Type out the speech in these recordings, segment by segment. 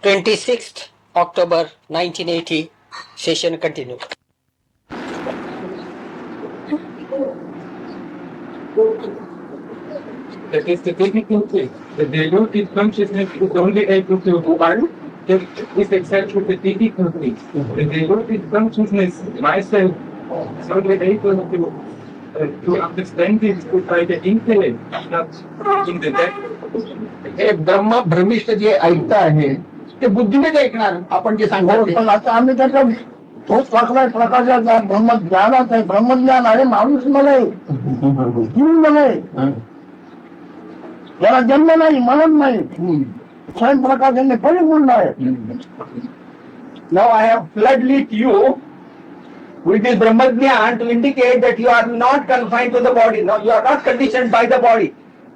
26th October 1980, session continued. That is the technical thing. The diluted consciousness is only able to one. That is exactly the technical thing. The diluted consciousness myself is only able to understand it by the intellect, not in the depth. हे ब्रह्म भ्रमिष्ठ जे ऐकत आहे ते बुद्धीनेच ऐकणार आपण जे सांगतो. पण आता आम्ही त्याचा तोच प्रकारचा ब्रह्मज्ञानात आहे. ब्रह्मज्ञान आहे माणूस नव्हे, जीव नव्हे, त्याला जन्म नाही, मरण नाही, स्वयं प्रकाशाने परिपूर्ण आहे. Now I have floodlit you with this Brahmajnan to indicate that you are not confined to the body. Now you are not conditioned by the body,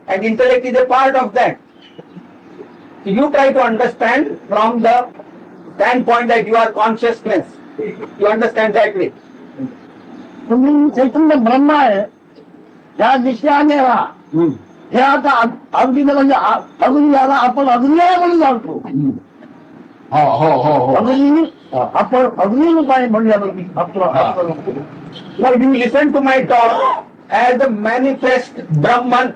and intellect is a part of that. So you try to understand from the standpoint that you are consciousness. You understand that way. तुम्ही चैतन्य ब्रह्म आहे त्या दिशेने राहा. हे आता अगदी म्हणजे अगदी याला आपण अग्नी म्हणून जातो. हो हो हो अग्नी आपण अग्नी काय म्हणूया. Now you listen to my talk as the manifest Brahman,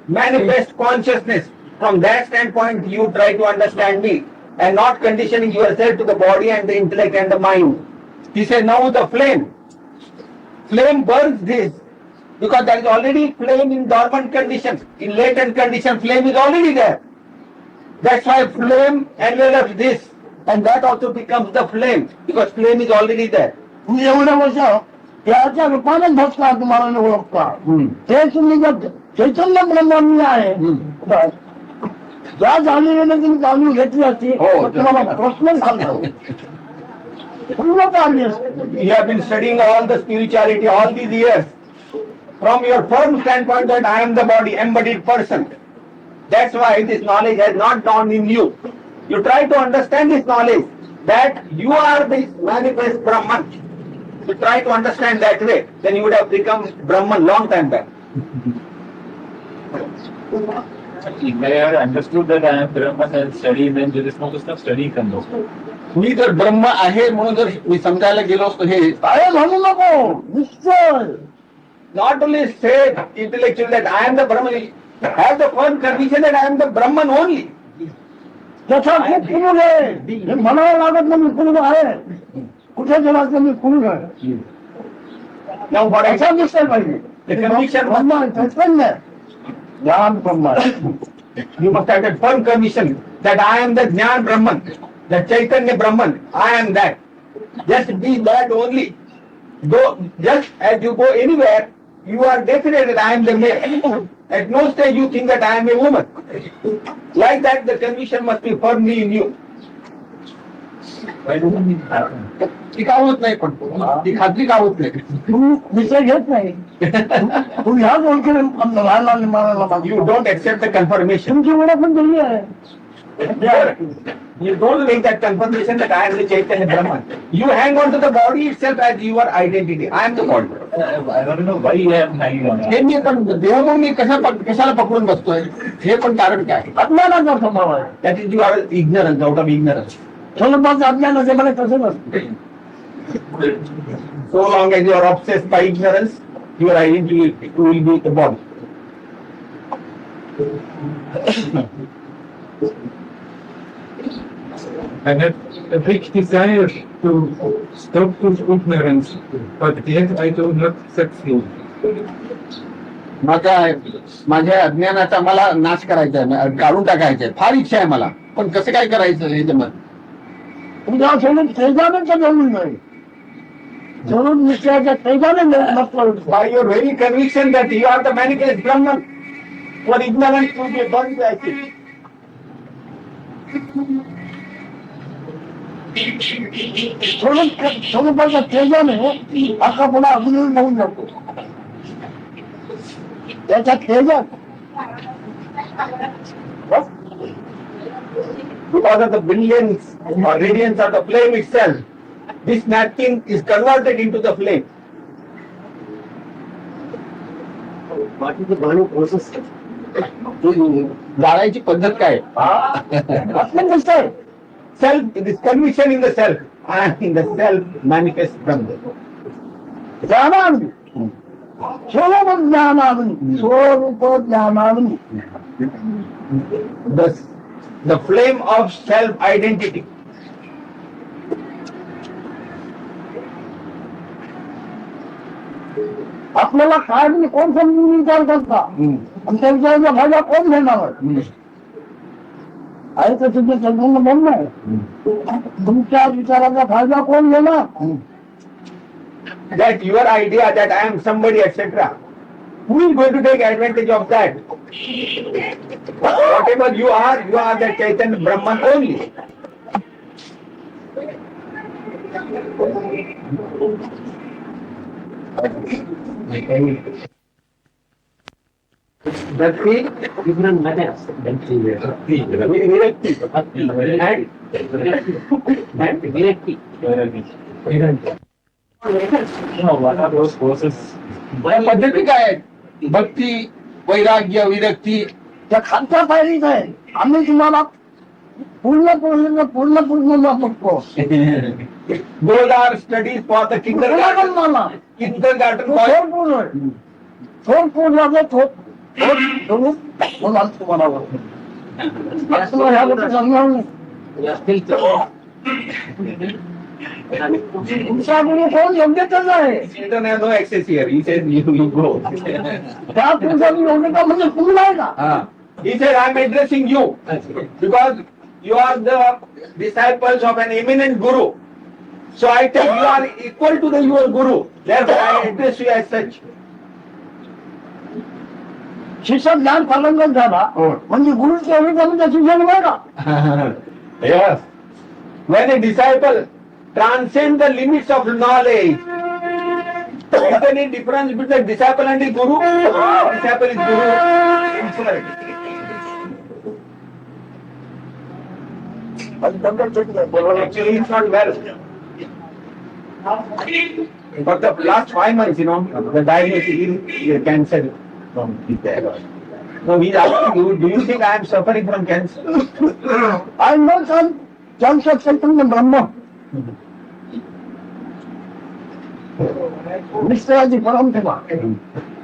manifest consciousness. From that standpoint, you try to understand me and not conditioning yourself to the body and the intellect and the mind. He said, now the flame burns this because there is already flame in dormant condition. In latent condition, flame is already there. That's why flame envelops this, and that also becomes the flame because flame is already there. तुम्ही एवढ्या वर्ष त्याच्या रूपाने भक्ता तुम्हाला ओळखता. ते तुम्ही जर चैतन्य ब्रह्म आहे ज्या जाणीवेने तुम्ही जाणून घेतली असती तुम्हाला प्रश्न सांगतो. You have been studying all the spirituality all these years from your firm standpoint that I am the body, embodied person. That's why this knowledge has not dawned in you. You try to understand this knowledge that you are this manifest Brahman. You try to understand that way, then you would have become Brahman long time back. If I had understood that I am Brahman and study, then there is no use of studying Kando. मी जर ब्रह्म आहे म्हणून जर मी समजायला गेलो असतो हे काय म्हणू नको. निश्चय Not only say intellectually that I am the Brahman, have the firm conviction that I am the Brahman only. त्याचा खूप पुरुष आहे. हे म्हणावं लागत नाही मी पुरुष आहे. कुठे गेला तर मी पुरुष आहे. Now what I असा निश्चय पाहिजे. the conviction ब्रह्म चैतन्य ज्ञान ब्रह्म. You must have that firm conviction that I am the Jnana Brahman, the Chaitanya Brahman. I am that. Just be that only. Go just as you go anywhere, you are definite that I am the male. At no stage you think that I am a woman. Like that, the conviction must be firmly in you. ती का होत नाही. पण ती खात्री का होत नाही. तू विषय घेत नाही. तू ह्याच ओळखीने राहायला मानायला. You don't accept the confirmation. तुमची ओळख पण दिली आहे. You don't make that confirmation that I am the Chaitanya Brahman. You hang on to the body itself as your identity. I am the body. I don't know why I am hanging on. हे मी पण देह मग मी कशाला पकडून बसतोय हे पण कारण काय. अज्ञानाचा स्वभाव आहे. That is you are ignorance, out of ignorance. स्वरूपाचं अज्ञान असे मला तसं नसते. So long as you are obsessed by ignorance, your identity will be the body. I have a big desire to stop this ignorance, but yet I do not succeed. माझ्या अज्ञानाचा मला नाश करायचा आहे, काढून टाकायचा आहे. फार इच्छा आहे मला, पण कसं काय करायचं हे जमत. तुमच्या सोडून तेजाने जमून नाही. सोडून निश्चयाच्या तेजाने By your very conviction that you are the manifest Brahman, for ignorance to be burned by it. स्वरूपाच्या तेजाने असा पुन्हा अग्नी होऊन जातो. त्याच्या तेजात Because of the brilliance or radiance of the flame itself, this napkin is converted into the flame. जाळायची पद्धत काय. self, this conviction in the self. I am in the self manifest Brahman. జ్ఞానాగ్ని కేవలం జ్ఞానాగ్ని స్వరూప జ్ఞానాగ్ని The flame of self identity. आपल्याला काय म्हणजे कोण समजून विचार करता आणि त्या विचाराचा फायदा कोण घेणार आहे तर तुझं समजून बंद आहे तुमच्या विचाराचा फायदा कोण घेणार That your idea that I am somebody, etc. Who is going to take advantage of that? Whatever you are that Chaitanya Brahman only. Bhakti, different methods. Virakti. What are those forces? पद्धती काय आहेत? भक्ती, वैराग्य, विरक्ती. त्या खालच्या पायरीच आहे आम्ही तुम्हाला पूर्ण बघतो Those are studies for the kindergarten. Kindergarten boy. तुमचा गुरु कोण योग्यताच आहे Children have no access here. He says you go. त्या तुमचा योग्यता म्हणजे तुम्ही नाही का He said I am addressing you because you are the disciples of an eminent guru. So I tell you are equal to your guru. Therefore I address you as such. शिष्य ज्ञान पालंगन झाला म्हणजे गुरुच्या योग्यता म्हणजे शिक्षण नाही का Yes. When a disciple transcends the limits of knowledge, is there any difference between a disciple and a guru? Disciple is guru. Actually, it's not well. For the last 5 months, the diagnosis is cancer. No, he's asking you, do you think I am suffering from cancer? I know some Chaitanya Brahma. Nisyadi Paramtama.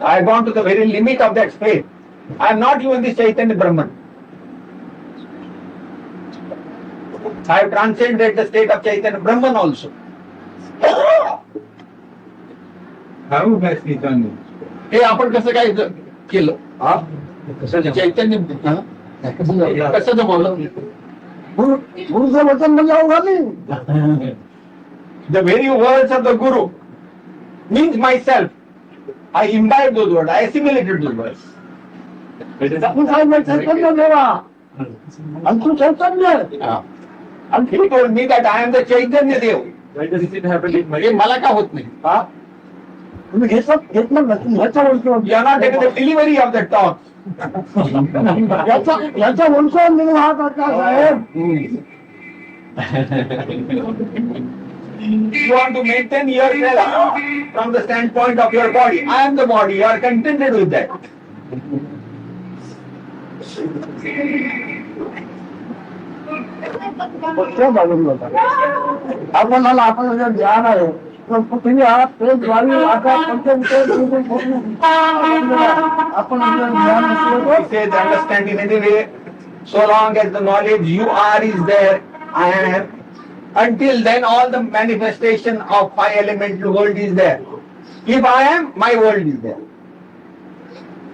I have gone to the very limit of that space. I am not even the Chaitanya Brahman. I have transcended the state of Chaitanya Brahman also. How has he done it? हे आपण कसं काय केलं चैतन्य कसं जमवलं गुरुचं वचन म्हणजे अवघड नाही The very words of the Guru means myself. I imbibed those words. I assimilated those words. तू सांगितलं चैतन्य देवा आणि तू चैतन्य And he told me that I am the Chaitanya Dev. Why does it happen in my मला का होत नाही तुम्ही घेतलं ह्याचा वंश You are not taking the delivery of the talk. ह्याचा वंश निर्वाह करता साहेब You want to maintain yourself from the standpoint of your body. I am the body. You are contented with that. आपल्याला आपण जर ज्ञान आहे तर पृथ्वी हा ते द्वारी आकाश आपण ज्ञान He says understand in any way. So long as the knowledge you are is there, I am. Until then all the manifestation of five elemental world is there. If I am, my world is there.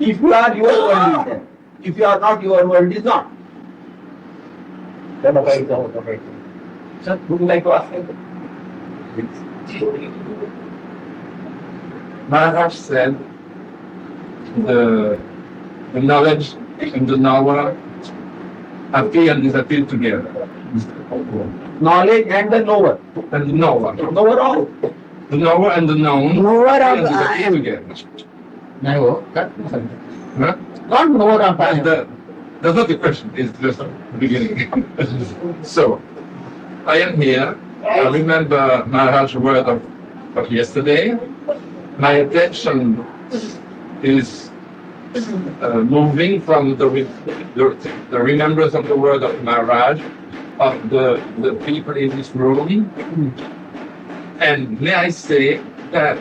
If you are, your world is there. If you are not, your world is not. Sir, would you like to ask him? Maharaj said the knowledge and the knower appear and disappear together. Knowledge and the knower. And the knower. Knower all. The knower and the known Knower appear of and disappear I am. together. Huh? Not knower of I am. That's not the question, it's just the beginning. So, I am here. I remember Maharaj's word of yesterday. My attention is moving from the remembrance of the word of Maharaj of the people in this room. And may I say that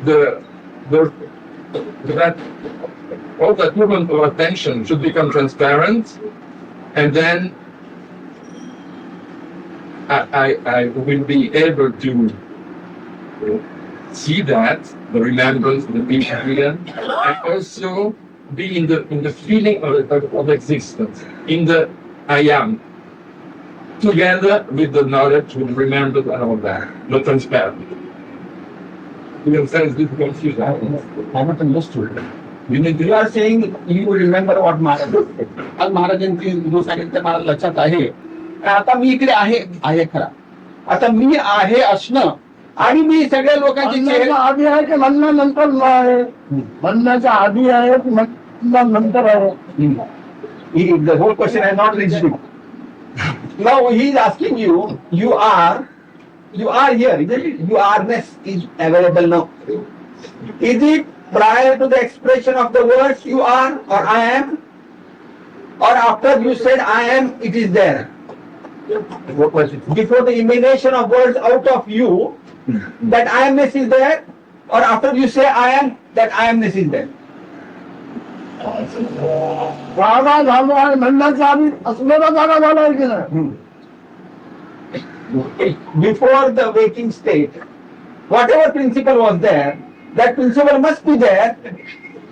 the that all that movement of attention should become transparent, and then I will be able to see that the remembrance, the people here, and also be in the feeling of existence, in the I am, together with the knowledge, with remembrance and all that, the transparent. You understand? It's a bit confusing. I not understood. You are saying you remember what Maharaj said. आज महाराजांची जो सांगितलं मला लक्षात आहे. आता मी इकडे आहे खरा. आता मी आहे असणं आणि मी सगळ्या लोकांची चेहरा आधी आहे की म्हणण्यानंतर आहे, म्हणण्याच्या आधी आहे की म्हणण्यानंतर आहे. The whole question I not reached you. Now he is asking you, you are here, isn't it? You are-ness is available now. Is it prior to the expression of the words you are or I am? Or after you said I am, it is there? What was it? Before the emanation of words out of you, that I amness is there? Or after you say I am, that I amness is there? जागा झालो आहे म्हणण्याच्या आधी असलेला जागा झाला आहे की नाही. Before the waking state, whatever principle was there, that principle must be there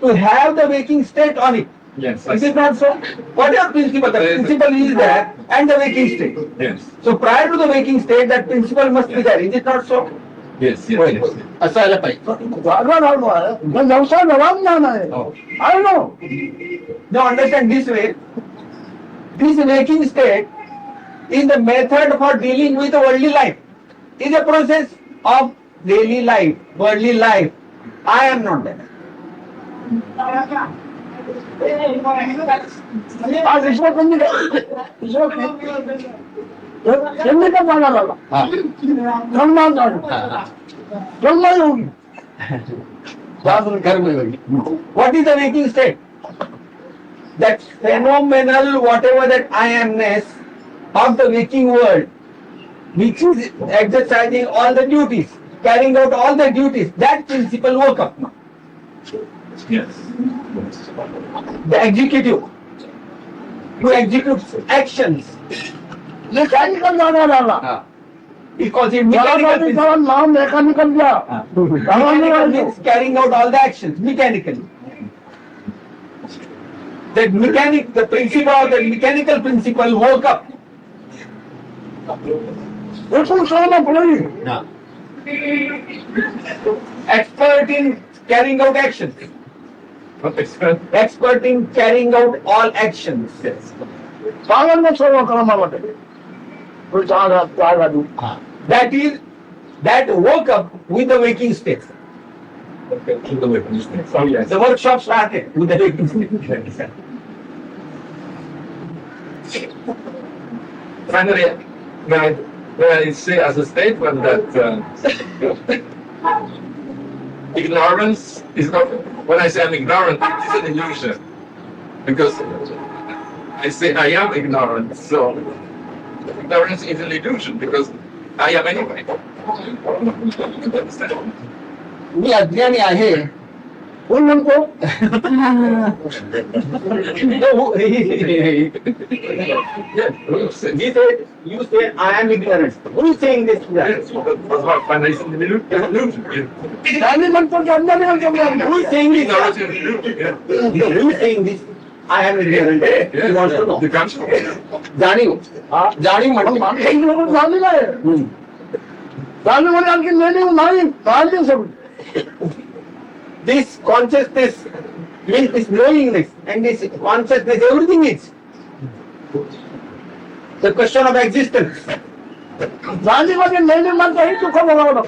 to have the waking state on it. Yes. Is it not so? Whatever principle, the principle is there and the waking state. Yes. So prior to the waking state, that principle must be there. Is it not so? Yes. Yes. असायला पाहिजे. जागा झालो आहे पण व्यवसाय जबाबदार नाही. I know. Now understand this way. This waking state is the method for dealing with the worldly life. Is a process of daily life, worldly life. I am not there. आज ईश्वरचंदी त्यांनी का जागा झाला जन्मात झाला जन्म योगी What is the waking state? That phenomenal, whatever that I amness of the waking world, which is exercising all the duties, carrying out all the duties, that principle woke up now. Yes. The executive, who executes actions, mechanical जागा झाला. he calls it mechanical principle. Now mechanical द्या. Mechanical means carrying out all the actions mechanically. The principle of the mechanical principle woke up. एकूण सगळं पुढे Expert in carrying out actions. Expert in carrying out all actions. Yes. चांगलं सर्व करा वाटत. That woke up with the waking state. Oh, yes. The workshop started with the waking state. Finally, may I say as a statement that ignorance is not, when I say I'm ignorant, it is an illusion. Because I say I am ignorant, so ignorance is an illusion because I am anyway. Understand? मी अज्ञानी आहे कोण म्हणतो. He said, you say I am ignorant. Who is saying this? Yes, that's what when I say an illusion. त्यांनी म्हणतो की अज्ञानी म्हणतो. Who is saying this? Ignorance is an illusion. Yeah. Who is saying this? I am ignorant. He wants to know. The consciousness. जाणीव जाणीव म्हणतो जाणीव आहे. जाणीव म्हणजे आणखी नेणीव नाही जाणीव सगळी. This consciousness means this knowingness and this consciousness, everything is the question of existence. जाणीव म्हणजे नेणीव म्हणतो हे दुःख बघावं लागतं.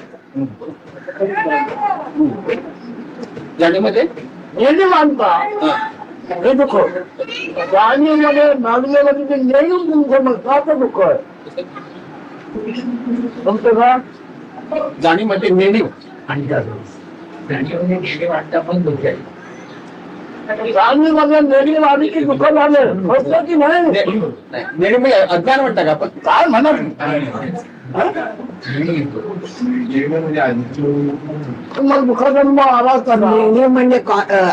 जाणीवमध्ये नेणीव मानता हे दुःख. जाणीवमध्ये मानण्यामध्ये जे नेणीव दुःख म्हणतात ते दुःख आहे. समजतं का. जाणीवमध्ये नेणीव आणि जाणीवमध्ये नेणीव आणता पण दुःख आहे. जाणीमध्ये नेहमी आली की दुःख झाले होतं की नाही नेहमी म्हणजे अज्ञान म्हणता का आपण? काय म्हणत तुम्हाला दुःखाचा अनुभव आला तर हे म्हणजे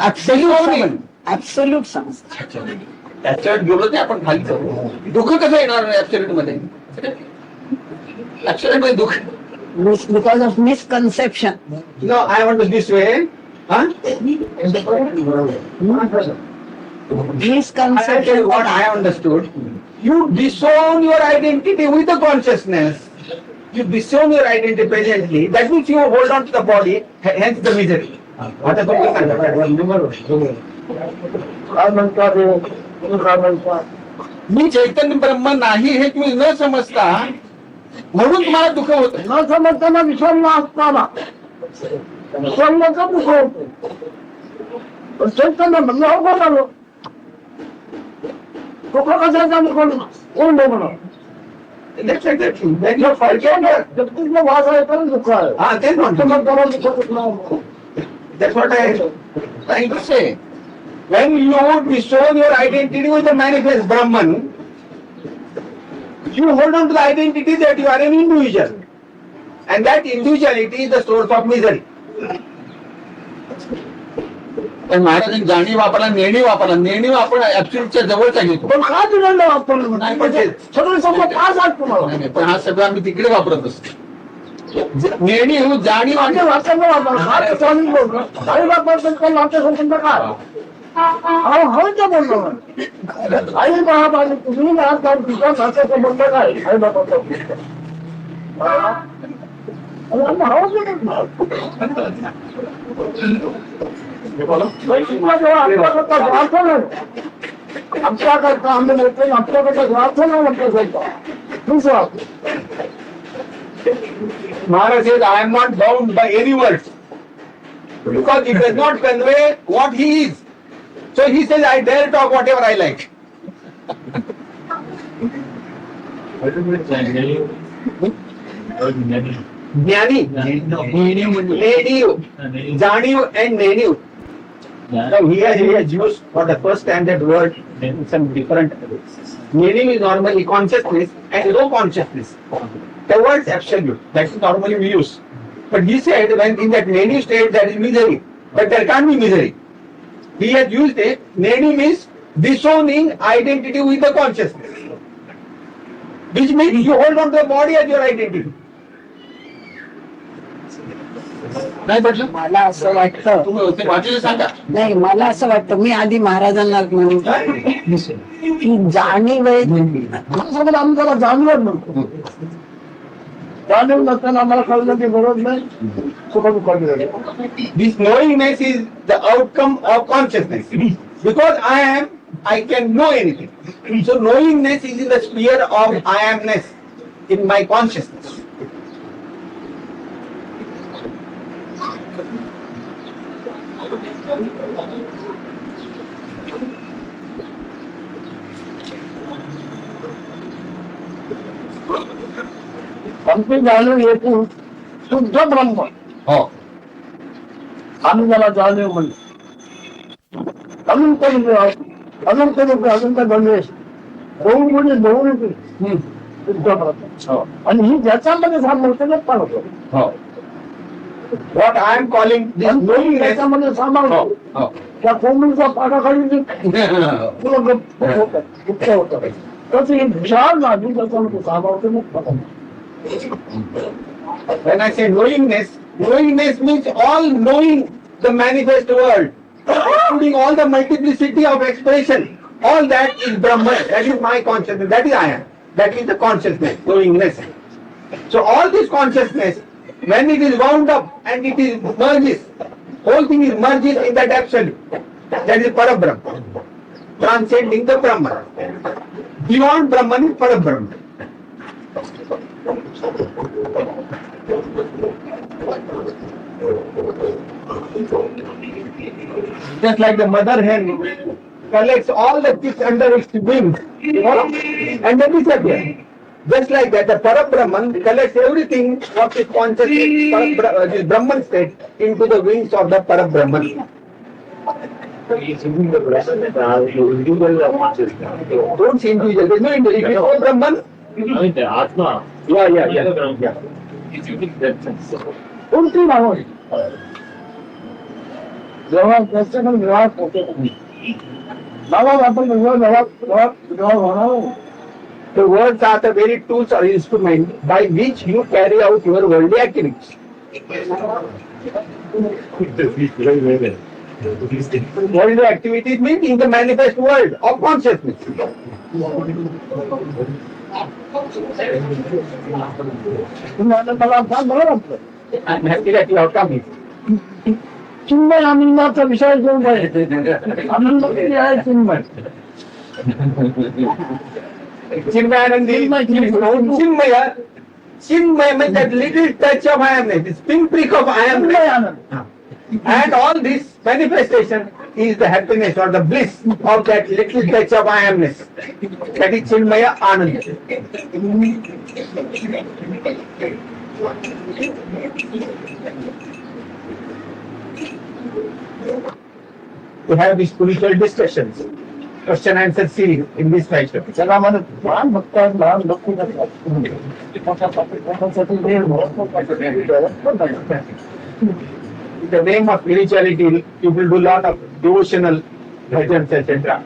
ऍब्सोल्यूट ऍब्सोल्यूट गेलो ते आपण खाली जाऊ. दुःख कसं येणार ऍब्सोल्यूट मध्ये? ऍब्सोल्यूट मध्ये दुःख because of misconception. No I want this way. Misconception. What I understood, you disown your identity with the consciousness. You disown your identity presently. That means you hold on to the body, hence the misery. आता तुम्ही सांगा. काय म्हणतात काय म्हणतात मी चैतन्य ब्रह्म नाही हे तुम्ही न समजता म्हणून तुम्हाला दुःख होतं. न समजताना विसरला असताना विसरल्याचं दुःख होतं. पण चैतन्य म्हणलं हो कोण आलो दुःख कशाचा कोण म्हणून That's exactly. That's your fault. जगतीतलं वास आहे तर दुःख आहे हा, तेच म्हणतो. मग त्याला दुःख नाही. That's what I trying to say. When you disown your identity with the manifest Brahman, you hold on to the identity that you are an individual. And that individuality is the source of misery. पण महाराजांनी जाणीव वापरला, नेणी वापरला. नेणी आपण ऍब्सोल्यूटच्या जवळचा घेतो. पण का दिलं वापरलं नाही, पण ते- सगळं समजा का सांग तुम्हाला नाही, पण हा सगळं आम्ही तिकडे वापरत असतो. नेणी जाणीव माझ्या आणि वाचायला वापर स्वामी बोलतो काही वापरतो पण नाते संबंध काय हवं ते बोललो आई महाबाजी तुम्ही ना तिचा नाते संबंध काय आई बाबा आमच्याकरता आम्ही बोलतो आमच्याकडे स्वार्थ नाही आमच्या Maharaj says, I am not bound by any words because it does not convey what he is. So he says, I dare talk whatever I like. Jnani, Nediv, Janiv and Nediv. Now he has used for the first time that word in some different ways. Nediv is normally consciousness and no consciousness. The word absolute, that is normally we use. But he said when in that Nediv state there is misery, but there can't be misery. He has used it, Nediv means disowning identity with the consciousness. Which means you hold on to the body as your identity. नाही म्हटलं मला असं वाटतं तुम्ही वाचलं सांगा. नाही मला असं वाटतं मी आधी महाराजांना म्हणून की जाणीव आहे आम्ही त्याला जाणवत नव्हतो जाणीव नसताना आम्हाला कळलं की बरोबर नाही सुख दुःख This knowingness is the outcome of consciousness. Because I can know anything. So knowingness is in the sphere of I amness, in my consciousness. आमची जाणीव येतो शुद्ध ब्रह्म Oh. आम्ही त्याला जाणीव म्हणतो अनंत गणेश बहु म्हणजे बहु शुद्ध ब्रह्म आणि ही ज्याच्यामध्ये सामर्थ्य पाहतो What I am calling this knowingness. त्याच्यामध्ये सामावतो त्या कोंबडीचा पाठाखाली तुला गुप्त होतं तसं ही विशाल नाजूक त्याच्यामध्ये सामावतो मुक्त When I say knowingness, knowingness means all knowing the manifest world, including all the multiplicity of expression. All that is Brahman. That is my consciousness. That is I am. That is the consciousness, knowingness. So all this consciousness, when it is wound up and it is merges, whole thing is merges in that absolute. That is Parabrahma. Transcending the Brahman. Beyond Brahman is Parabrahma. Just like the mother hen collects all the chicks under its wings, and they disappear. Just like that, the Parabrahman collects everything of its consciousness, this Brahman state, into the wings of the Parabrahman. He's individual consciousness. Don't say individual. There's no individual. If you call Brahman, I mean, the Atma. yeah. It's using that sense. कोणती माणूस जेव्हा त्याच्याकडे विवाह होते बाबा आपण विवाह होणार the words are the very tools or instrument by which you carry out your worldly activities. Worldly activities means in the manifest world of consciousness. मला फार बरं वाटलं I'm happy that you have come here. चिन्मय आनंदाचा विषय घेऊन आनंद किती आहे चिन्मय Chinmaya means that little touch of I amness, this pinprick of I Chinmay amness. Anand And all this manifestation is the happiness or the bliss of that little touch of I amness. That is Chinmaya Anand. We have these spiritual discussions, question answer series in this fashion. जगामध्ये लहान भक्त आहेत लहान भक्ती करतात त्याच्यासाठी वेळ In the name of spirituality, people do lot of devotional bhajans, etc.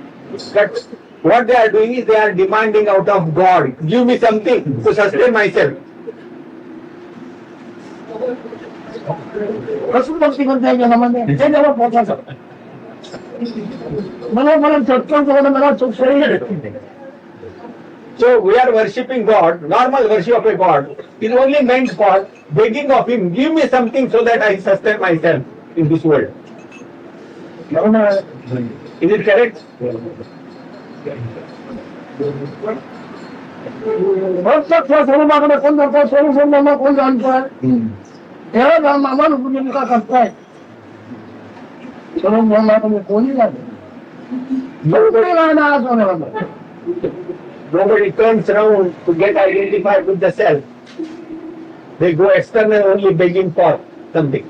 But what they are doing is they are demanding out of God, give me something to sustain myself. कसं भक्ती करता जगामध्ये ते जेव्हा पोचायचं मला चटकन करून मला चुकसरी So we are worshipping God, normal worship of a God is only meant for begging of Him, give me something so that I sustain myself in this world. Is it correct? स्वरूपाकडे कोण जातो स्वरूप कोण जाणतोय तेव्हा आम्हाला भूमिका करताय स्वरूप ब्रह्माकडे कोणी जातो Nobody turns around to get identified with the self. They go external only begging for something.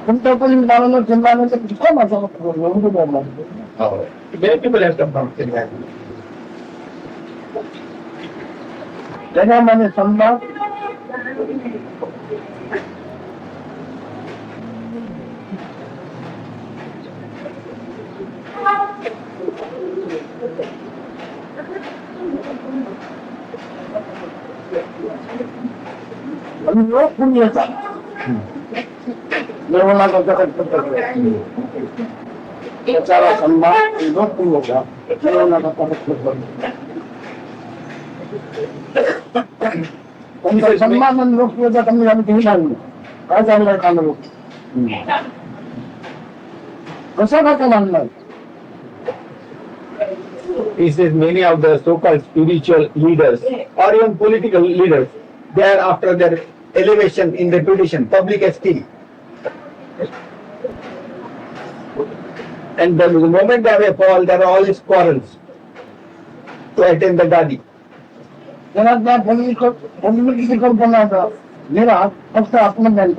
तुमच्या पण बाळाला चिंताने किती माझा Many people have come from Sri Lanka. त्याच्यामध्ये समजा लोक खूप येतात निर्मला त्याच्याला सन्मान लोक खूप येतात सन्मान लोक येतात आम्ही तुम्ही सांगू काय चांगलं काम लोक कसं काय मानणार He says many of the so-called spiritual leaders or even political leaders, they are after their elevation in reputation, public esteem. And the moment they have a fall, there are always quarrels to attain the gadi. जरा त्या political कल्पना मेरा फक्त आत्मज्ञान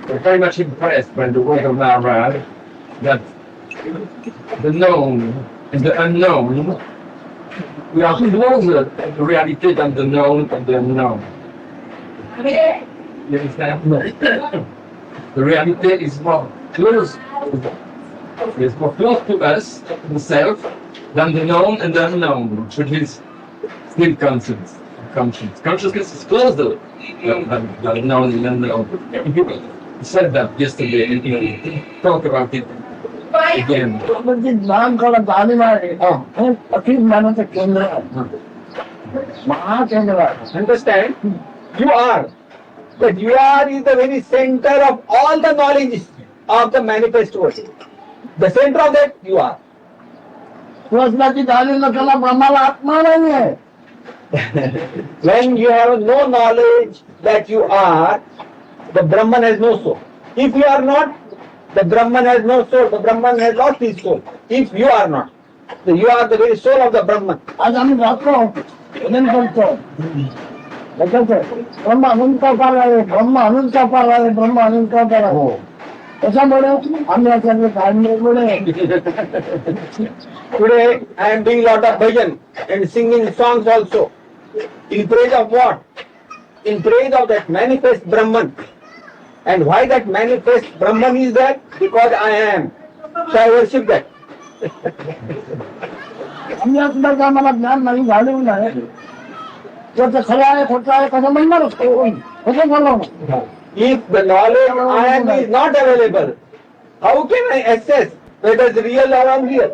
We're very much impressed by the work of Maharaj that the known and the unknown, we are closer to the reality than the known and the unknown. You understand? The reality is more close. It's more close to us, the self, than the known and the unknown, which is still conscience. Consciousness is closer than the known and unknown. People said that yesterday, and you talk about it again. ज्ञान करत जाणीव आहे हे अखिल ज्ञानाचं केंद्र आहे महाकेंद्र आहे Understand? You are. But you are is the very center of all the knowledge of the manifest world. The center of that you are. कृष्णाची जाणीव त्याला ब्रह्माला आत्मा नाही आहे When you have no knowledge that you are, the Brahman has no soul. If you are not, the Brahman has no soul. The Brahman has lost his soul. If you are not, so you are the very soul of the Brahman. आज आम्ही जातो भजन करतो त्याच्यात ब्रह्म अनंत काळ आहे, ब्रह्म अनंत काळ आहे, ब्रह्म अनंत काळ आहे. त्याच्यामुळे आम्ही याच्याकडे काढण्यामुळे Today I am doing lot of bhajan and singing songs also. In praise of what? In praise of that manifest Brahman. And why that manifest Brahman is there? Because I am. So I worship that. आम्ही असलं का मला ज्ञान नाही झालेलं नाही. त्याचं खरं आहे खोटं आहे कसं म्हणणारच कसं बोलवणार. If the knowledge I am is not available, how can I assess whether it's real or unreal?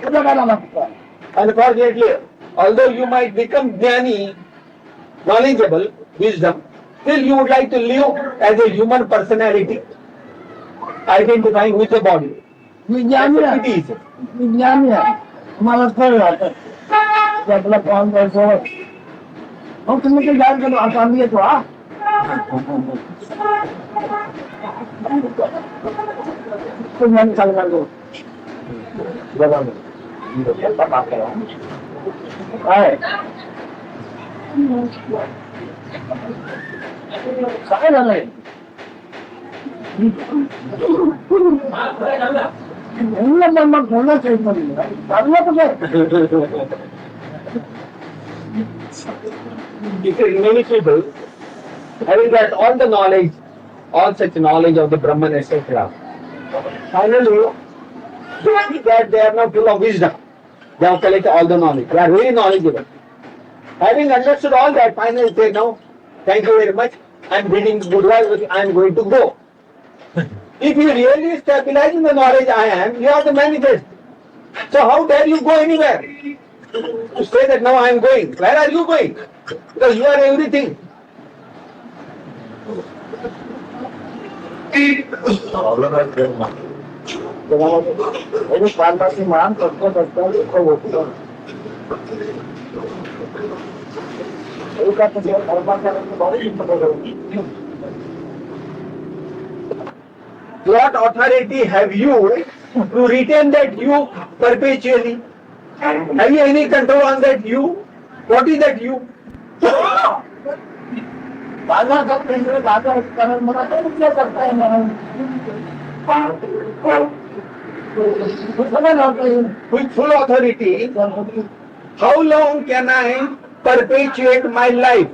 तुझं काय लागतं. Unfortunately, although you might become jnani, knowledgeable, wisdom, still you would like to live as a human personality, identifying with the body. मी ज्ञानी That's आहे, the pity. मी ज्ञानी आहे, मला कळ राहतं की आपला काम करायचं. मग तुम्ही ते ज्ञान करू आता आम्ही येतो. हा तो ज्ञान चालणार तो काय काय झालंय. मग कोणाच येत नाही चाललं कसं. It is inevitable, having got all the knowledge, all such knowledge of the Brahman, etc. Finally, they see that they are not full of wisdom. They have collected all the knowledge. They are very knowledgeable. Having understood all that, finally they say, no, thank you very much. I am reading goodbye. I am going to go. If you really stabilize in the knowledge I am, you have to manifest. So how dare you go anywhere? To say that now I am going. Where are you going? Because you are everything. पालनाची मान करतो What authority have you to retain that you perpetually? Have you any control on that you? What is that you? दादा कारण मला तो विचार करता येणार. With full authority, how long can I perpetuate my life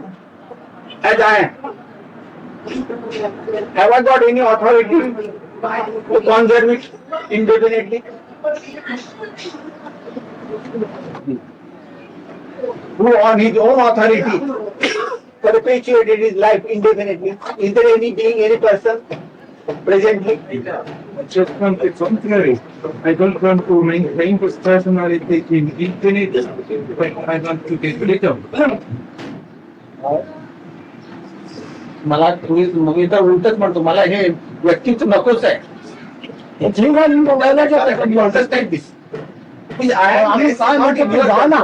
as I am? Have I got any authority to conserve it indefinitely? Who on his own authority perpetuated his life indefinitely? Is there any being, any person presently? Just from the contrary, I don't want to maintain this personality in infinite, but I want to get rid of it. मला मी तर उलटच म्हणतो, मला हे व्यक्तित्व नकोच आहे. आम्ही काय म्हणतो जा ना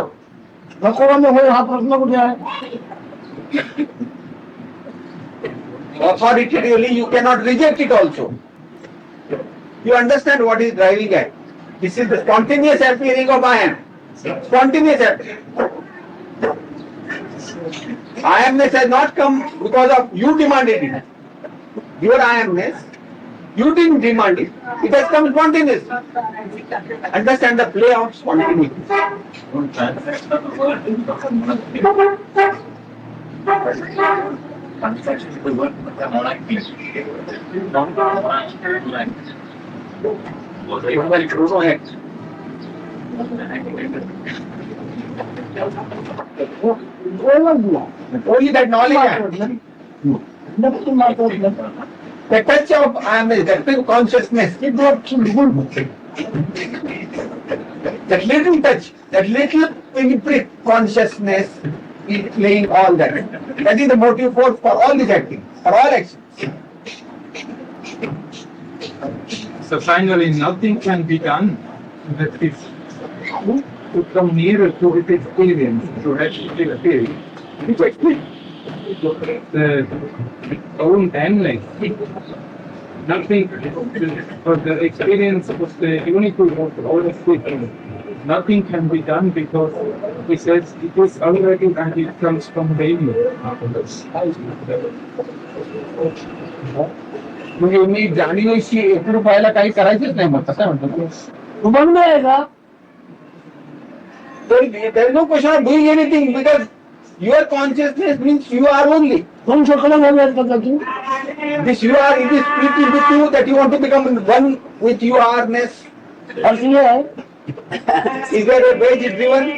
नको होईल हा प्रश्न कुठे आहे. Authoritatively, you cannot reject it also. You understand what is driving at? This is the spontaneous appearing of I am. Spontaneous appearing. I amness has not come because of you demanded it. Your I amness, you didn't demand it. It has come spontaneously. Understand the play of spontaneity. Only that knowledge. The touch of I am, that consciousness, that little touch, that little pinprick consciousness is playing all that. That is the motive force for all this acting, for all actions. So finally, nothing can be done that is to come nearer to its experience, to have it appear. The own endless. Nothing for the experience of the unity of all the speaking. nothing can be done because he says it is already and it comes from daily. म्हणजे मी जाणीवेशी एकरूप व्हायला काही करायचंच नाही मग कसं म्हणतो तू बंद आहे का? There is no question of doing anything because your consciousness means you are only. कोण स्वतःला बघायला करता तू? This you are, it is split into two that you want to become one with you are-ness. अर्थ हे आहे Is there a way is driven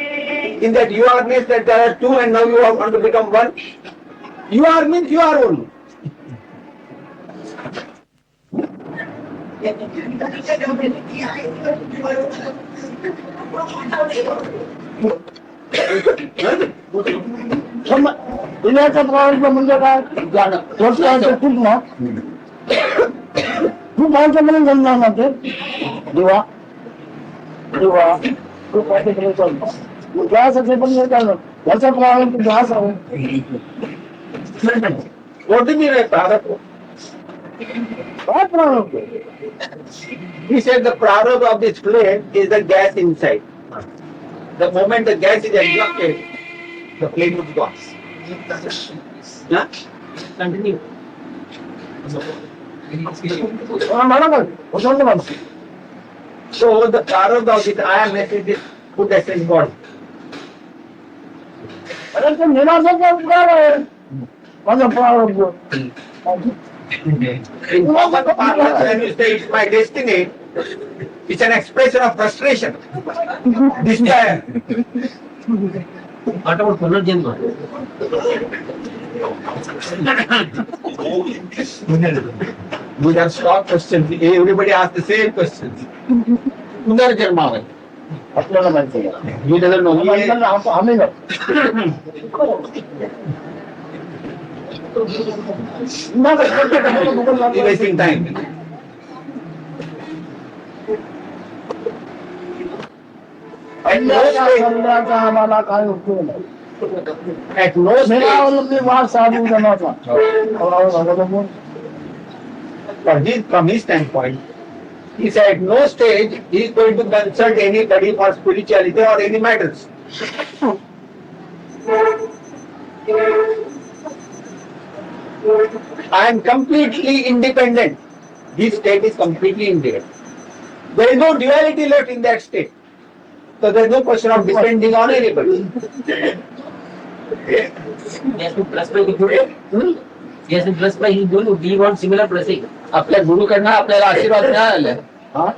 in that you are-ness that there are two and now you want to become one? You are means you are only. दुनियाचा प्रवास म्हणजे काय? जाणं खूप ना खूप आमच्या म्हणून जमणार ना ते देवा देवा खूप वाटेकडे चालतो गॅस असे पण नाही चालणार याचा प्रॉब्लेम तो गॅस आहे What do you mean by prarabdha? काय problem He said the prarabdha of this flame is the gas inside. The moment the gas is exhausted, the flame is gone. Yeah? Continue. मला काय होतं माणूस So the prarabdha of this I-ness is this food essence body. अरे ते निराशाचा उपकार आहे माझा प्रारंभ In common parlance, when you say it's my destiny, it's an expression of frustration, despair. We have stop questions. Everybody asks the same questions. पुनर्जन्म आहे आपल्याला माहिती आहे He doesn't know. He is- आम्ही ना You're wasting time. आम्हाला काय उपयोग नाही At no stage, मेरावरती वाद साधू जनाचा from his standpoint, he said at no stage he is going to consult anybody for spirituality or any matters. I am completely independent. This state is completely independent. There is no duality left in that state. So there is no question of depending on anybody. Yes, plus by he Yes, plus by he do. We want similar blessing. आपल्या गुरुकडनं आपल्याला आशीर्वाद मिळाला हा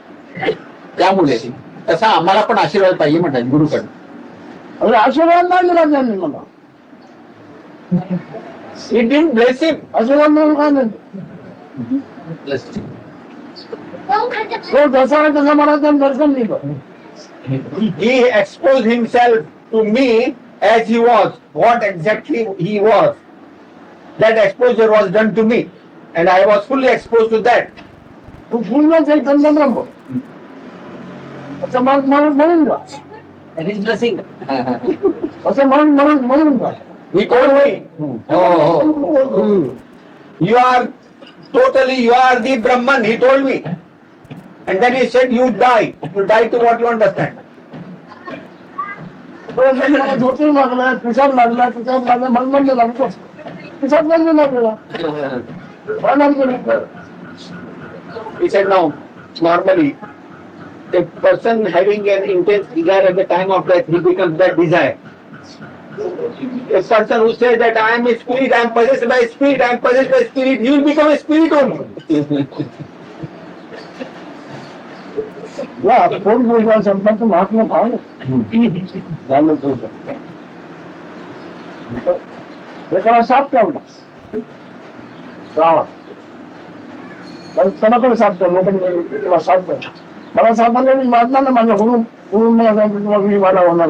त्यामुळे तसा आम्हाला पण आशीर्वाद पाहिजे म्हणतात गुरुकडनं अरे आशीर्वाद नाही मिळाला त्यांनी मला He didn't bless him. आशीर्वाद म्हणून काय नाही तो जसा आहे तसा मला त्यांनी दर्शन दिलं He exposed himself to me as he was, what exactly he was. That exposure was done to me, and I was fully exposed to that. तू पूर्ण चैतन्य ब्रह्म असं म्हणून का That is blessing. असं म्हणून का He told me, you are totally, you are the Brahman, he told me. And then he said, you die. You die to what you understand. झोपून लागला पिसाब लागला म्हणलं लागतो पिसाब लागला लागला प्रणाम केलं He said, no, normally, the person having an intense desire at the time of death, he becomes that desire. A person who says that I am a spirit, I am possessed by spirit, I am possessed by spirit, he will become a spirit only. या कोण बोलला संपर्क महात्मा भाव झालं तुझं एकाला साफ ठेवला कोणाकडे साफ ठेवलं तुला साफ ठेवला मला सापडलं मी मारला ना माझ्या म्हणून मला सांगतो तुला मी मला होणार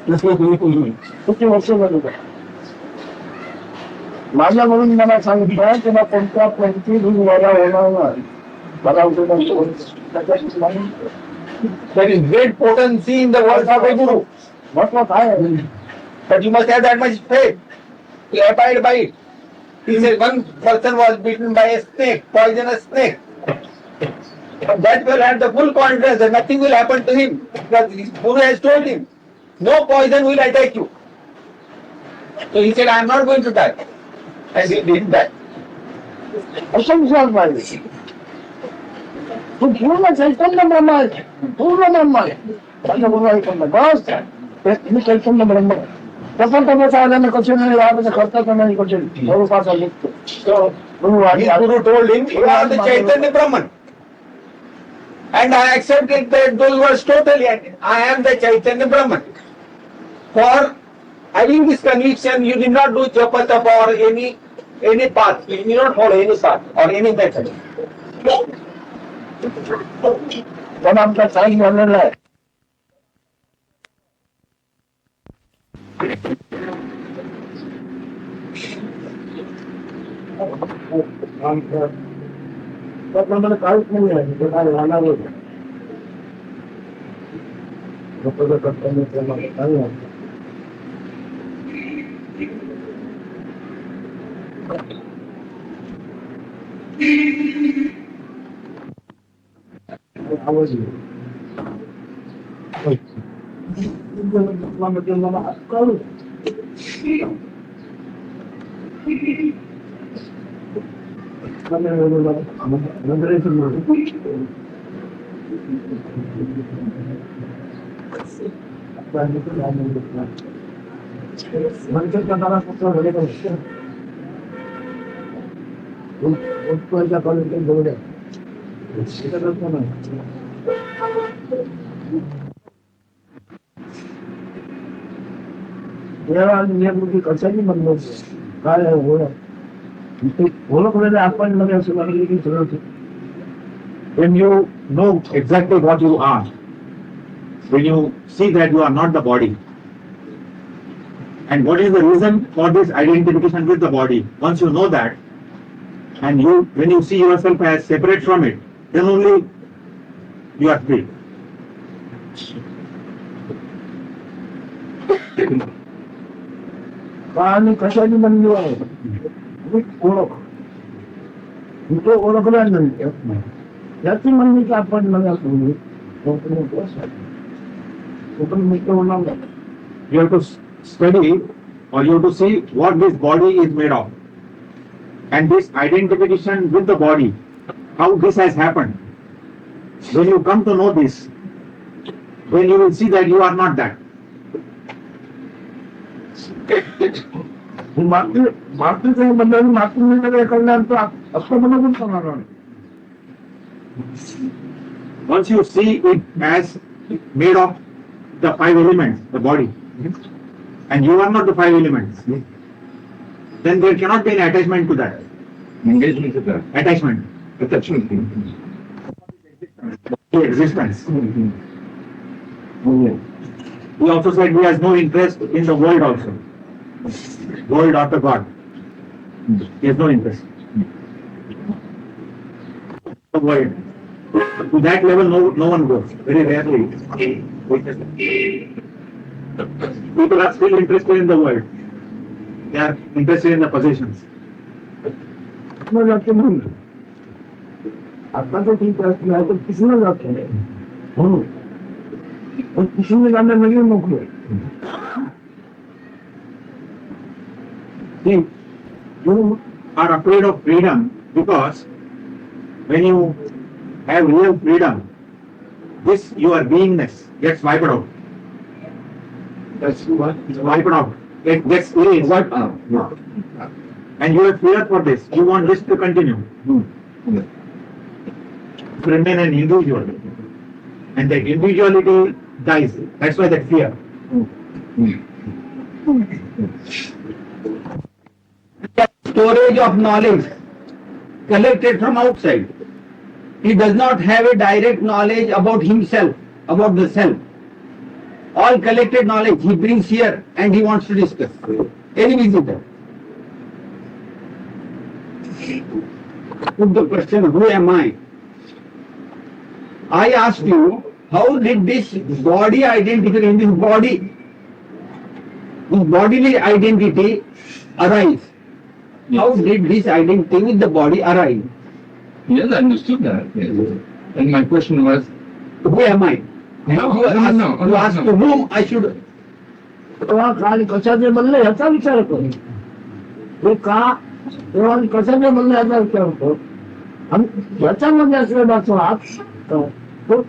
नाही किती वर्ष झाली का माझ्याकडून मला सांगितलं तुला कोणत्या पंक्ती मला होणार नाही There is great potency in the words of a guru. महत्व काय आहे But you must have that much faith to abide by it. He said one person was bitten by a snake, poisonous snake. that will have the full confidence that nothing will happen to him because his Guru has told him, no poison will attack you. So he said, I am not going to die. And he didn't die. असा विश्वास पाहिजे. तू पूर्ण चैतन्य ब्रह्म आहे, पूर्ण ब्रह्म आहे. माझ्या गुरु ऐकून बस मी चैतन्य ब्रह्म आहे. प्रपंचाचा आल्याने कसे नाही राहायचं खर्चाचं नाही कसे स्वरूपाचा निघतो. His Guru told him, you are the Chaitanya Brahman. And I accepted that those words totally. I am the Chaitanya Brahman. For having this conviction, you did not do japa tapa or any path. You did not follow any path or any method. पण आमचा time झालेला आहे. त्याप्रमाणे काहीच नाही आहे ते काय राहणार होतं. लोकांचं कर्तव्य प्रमाणे काही नाही. आवाज येईल. मला कळू कशाची म्हणलं काय ओळखलेले आपण मध्ये असं लागले की सगळं. When you know exactly what you are, when you see that you are not the body, and what is the reason for this identification with the body, once you know that, and when you see yourself as separate from it, then only you are free. आणि कशाची म्हणली आहे ओळख तो ओळखला नाही याची म्हणली की आपण नव्या You have to study or you have to see what this body is made of. And this identification with the body, how this has happened. When you come to know this, then you will see that you are not that. मातृ मंडळी मातृ करण्याचं असं म्हणून सांगणार. Once you see it as made of the 5 elements, the body, and you are not the 5 elements, then there cannot be an attachment to that. Engagement with that. Attachment. Attachment. Existence. He also said he has no interest in the world also. World after God. He has no interest. The world. To that level, no one goes. Very rarely. People are still interested in the world. They are interested in the possessions. म्हणून आता तो ठीक आहे तर किसनं जातो म्हणून पण किसनं जाण्या नवीन मोकळे. You are afraid of freedom because when you have real freedom, this your beingness gets wiped out. That's what? Wiped out. It gets erased. Wiped out. And you have fear for this. You want this to continue. To remain an individual. And the individuality dies. That's why that fear. Storage of knowledge collected from outside. He does not have a direct knowledge about himself, about the self. All collected knowledge he brings here and he wants to discuss. Any visitor. Put the question, who am I? I asked you, how did this body identification, this bodily identity arise? How did this identity with the body arise? Yes, I understood that. Yes. And my question was, Who am I? No, you no, ask, no, you no, ask no. to whom I should. तेव्हा काय कशाचे बनले ह्याचा विचार करतो हे का तेव्हा कशाचे बनले ह्याचा विचार करतो आणि याच्यामध्ये असलेला वाद तो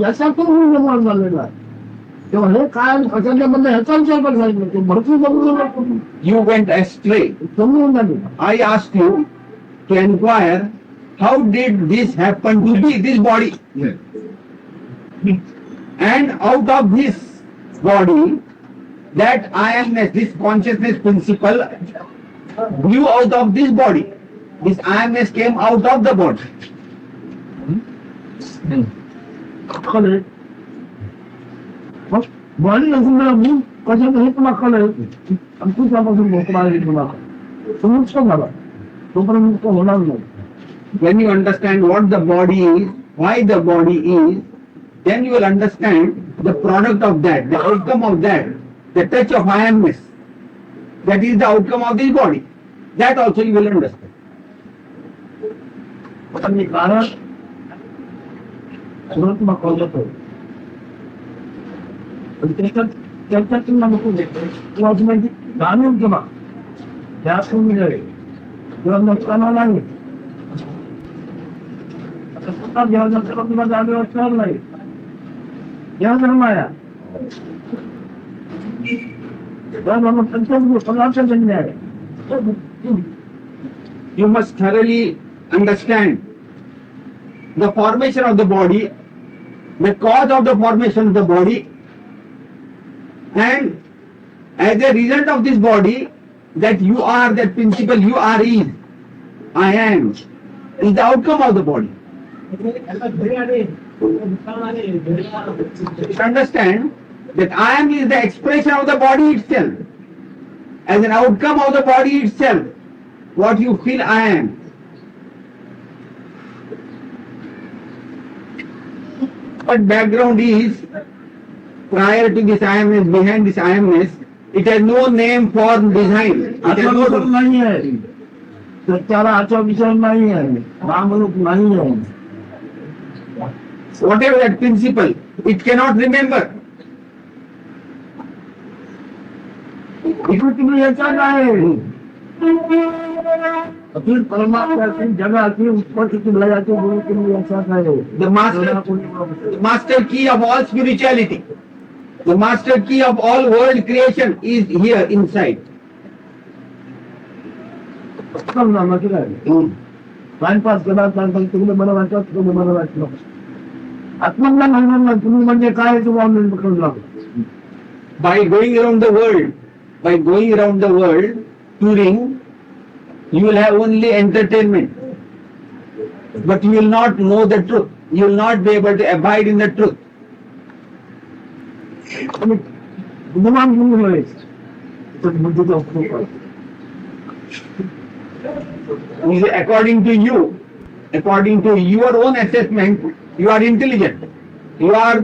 याच्यातून निर्माण झालेला आहे तेव्हा हे काय आणि कशाचे बनले ह्याचा विचार करत नाही ते भरपूर बघून You went astray. समजून झाली I asked you to inquire how did this happen to be this body, and out of this body, that I amness, this consciousness principle grew out of this body. This I amness came out of the body. कळले मग body नसून मी कशाचं हे तुला कळेल आणि तू त्यापासून मोकळा आहे तुला तो मुक्त झाला तोपर्यंत मुक्त होणार नाही When you understand what the body is, why the body is, then you will understand the product of that, the outcome of that, the touch of I amness. That is the outcome of this body. That also you will understand. आणि कारण सुरुवात मग कळत त्याच्यातून नको देतो किंवा म्हणजे जाणून तुला त्यातून मिळेल किंवा नसताना नाही आता स्वतः जेव्हा नसताना तुला जाणीव असणार नाही या धर्माया पदार्थ जन्य आहे You must thoroughly understand the formation of the body, the cause of the formation of the body, and as a result of this body, that you are, that principle you are is, I am, is the outcome of the body. Understand that I am is the expression of the body itself. As an outcome of the body itself, what you feel I am. But background is, prior to this I amness, behind this I amness, it has no name, form, design. It has no आत्मविश्वास नाही आहे त्याला आत्मविश्वास नाही आहे रामरूप नाही आहे whatever that principle, it cannot remember. इकडे तुम्ही याच्यात आहे अखिल परमात्म्याची जगाची उत्पत्ती लयाची गुरु तुम्ही याच्यात आहे The master key of all spirituality, the master key of all world creation is here inside. समजा की काय टाइमपास केला तर तुम्ही मला वाटत तुम्ही मला वाटलं आत्मज्ञान म्हणणार ना तुम्ही म्हणजे काय तुम्हाला पकडून लागलं By going around the world, by going around the world, touring, you will have only entertainment. But you will not know the truth. You will not be able to abide in the truth. तुम्ही गुमान म्हणून आहे तर बुद्धीचा उपयोग आहे According to you, according to your own assessment, you are intelligent. You are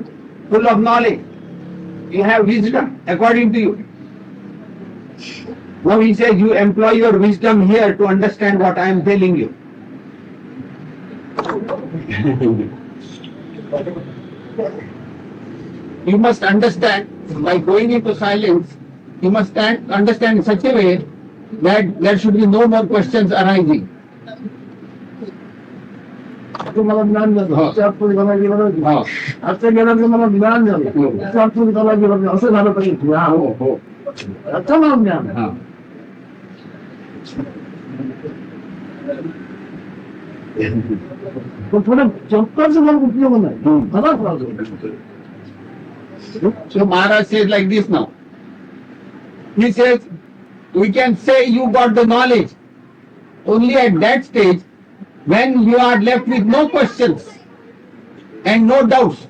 full of knowledge. You have wisdom, according to you. Now he says you employ your wisdom here to understand what I am telling you. You must understand, by going into silence, you must understand in such a way that there should be no more questions arising. तुम्हाला ज्ञान झालं हो. त्यात तुम्ही करायची गरज नाही. हो. आता गेलं की मला ज्ञान झालं त्यात तुम्ही करायची गरज नाही. असं झालं पाहिजे हा हो आता मला ज्ञान आहे. तो थोडं चौकच मला उपयोग नाही खराच लागतो So Maharaj says like this now. He says, we can say you got the knowledge only at that stage when you are left with no questions and no doubts.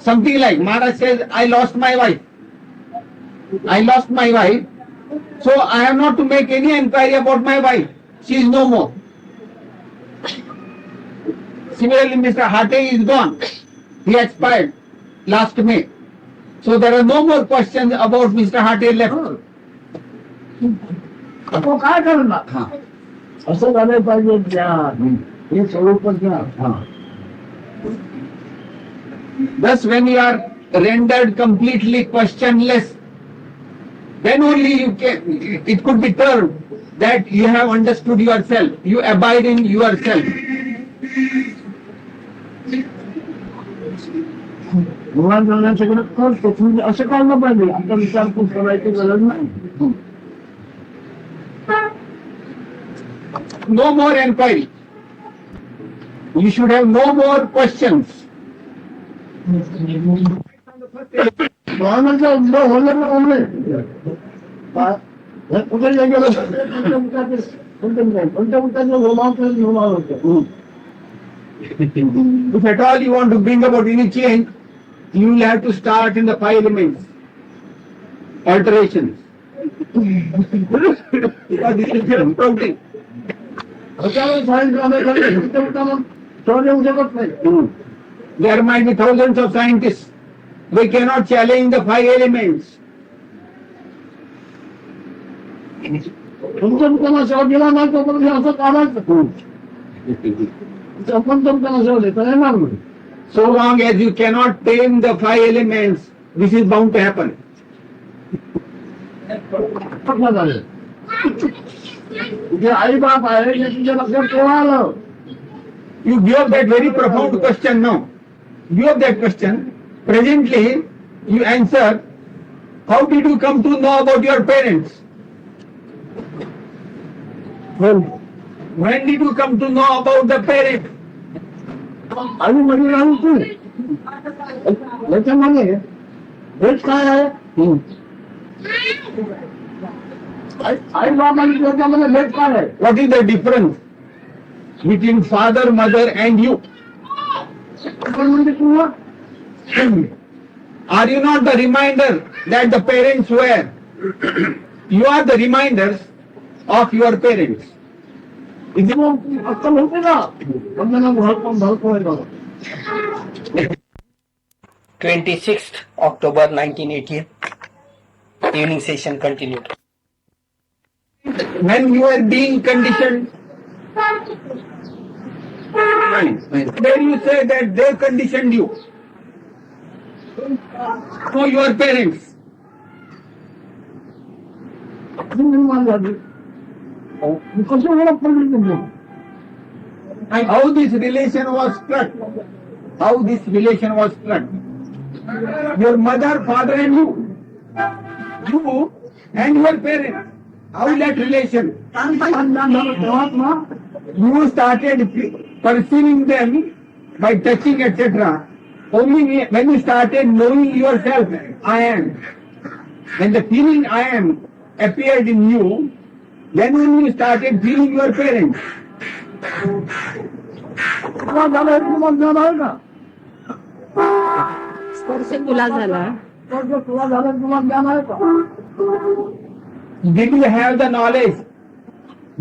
Something like Maharaj says, I lost my wife. I lost my wife. So I have not to make any inquiry about my wife. She is no more. Similarly, Mr. Hate is gone. He expired last May. So there are no more questions about Mr. Hate left. तो काय करणार असं झालं पाहिजे ज्ञान हे स्वरूप ज्ञान Thus, when you are rendered completely questionless, then only you can, it could be termed that you have understood yourself, you abide in yourself. भगवान सगळं करतो तुम्ही असं कळलं पाहिजे आता विचारपूस करायची गरज नाही No more enquiry. You should have no more questions. भगवानाचा उद्भव होणार ना होणे कुठे गेलं कोणत्या उठाचं होणार होतं If at all you want to bring about any change, you will have to start in the 5 elements. Alterations. Because this is just floating. There might be thousands of scientists. They cannot challenge the 5 elements. तुमच्या दुकानात सेवा दिला नाही तोपर्यंत असं काढायचं आपण तुमच्या सेवा देता येणार नाही So long as you cannot tame the 5 elements, this is bound to happen. जे आई बाप आहे ते तुमच्या लक्षात केव्हा आलं You give up that very profound question now. Give up that question. Presently, you answer, how did you come to know about your parents? When did you come to know about the parents? आणि म्हणजे राहू तू याच्यामध्ये हेच काय आहे आई बाप आणि त्याच्यामध्ये भेट काय आहे What is the difference between father, mother and you? म्हणजे तुला Are you not the reminder that the parents were? You are the reminders of your parents. इथे मग अक्कल होते ना म्हणजे भरपूर 26th October 1980, evening session continued. When you are being conditioned, then you say that they conditioned you. So your parents. कसं ओळख पडली तुमची And how this relation was struck? How this relation was struck? Your mother, father and you. You and your parents. How that relation? You started perceiving them by touching etc. Only when you started knowing yourself, I am. When the feeling I am appeared in you, then when you started feeling your parents. तुला झालं तुम्हाला ज्ञान आहे का स्पर्श तुला झाला तुला झालं तुम्हाला ज्ञान आहे का Did you have the knowledge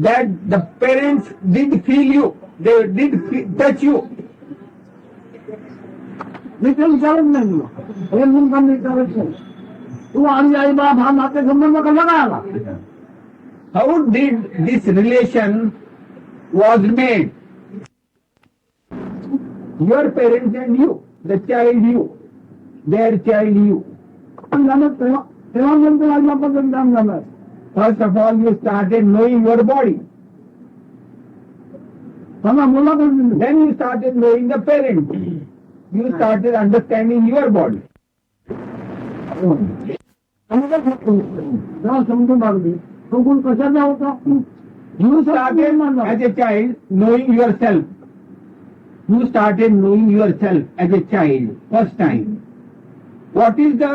that the parents did feel you, they did touch you? मी ते विचारत नाही तुला हे म्हणून काम विचारत नाही तू आणि आई बाप हा नाते संबंध कसा काय आला How did this relation was made? Your parents and you, the child you, their child you. झालं तेव्हा नंतर आई बापाचं ज्ञान झालं First of all, you started knowing your body. मला मुलाकडून Then you started knowing the parents. You started understanding your body. तेव्हा समजून लागली तो गुण कशाचा होता You started as a child knowing yourself. You started knowing yourself as a child, first time. What is the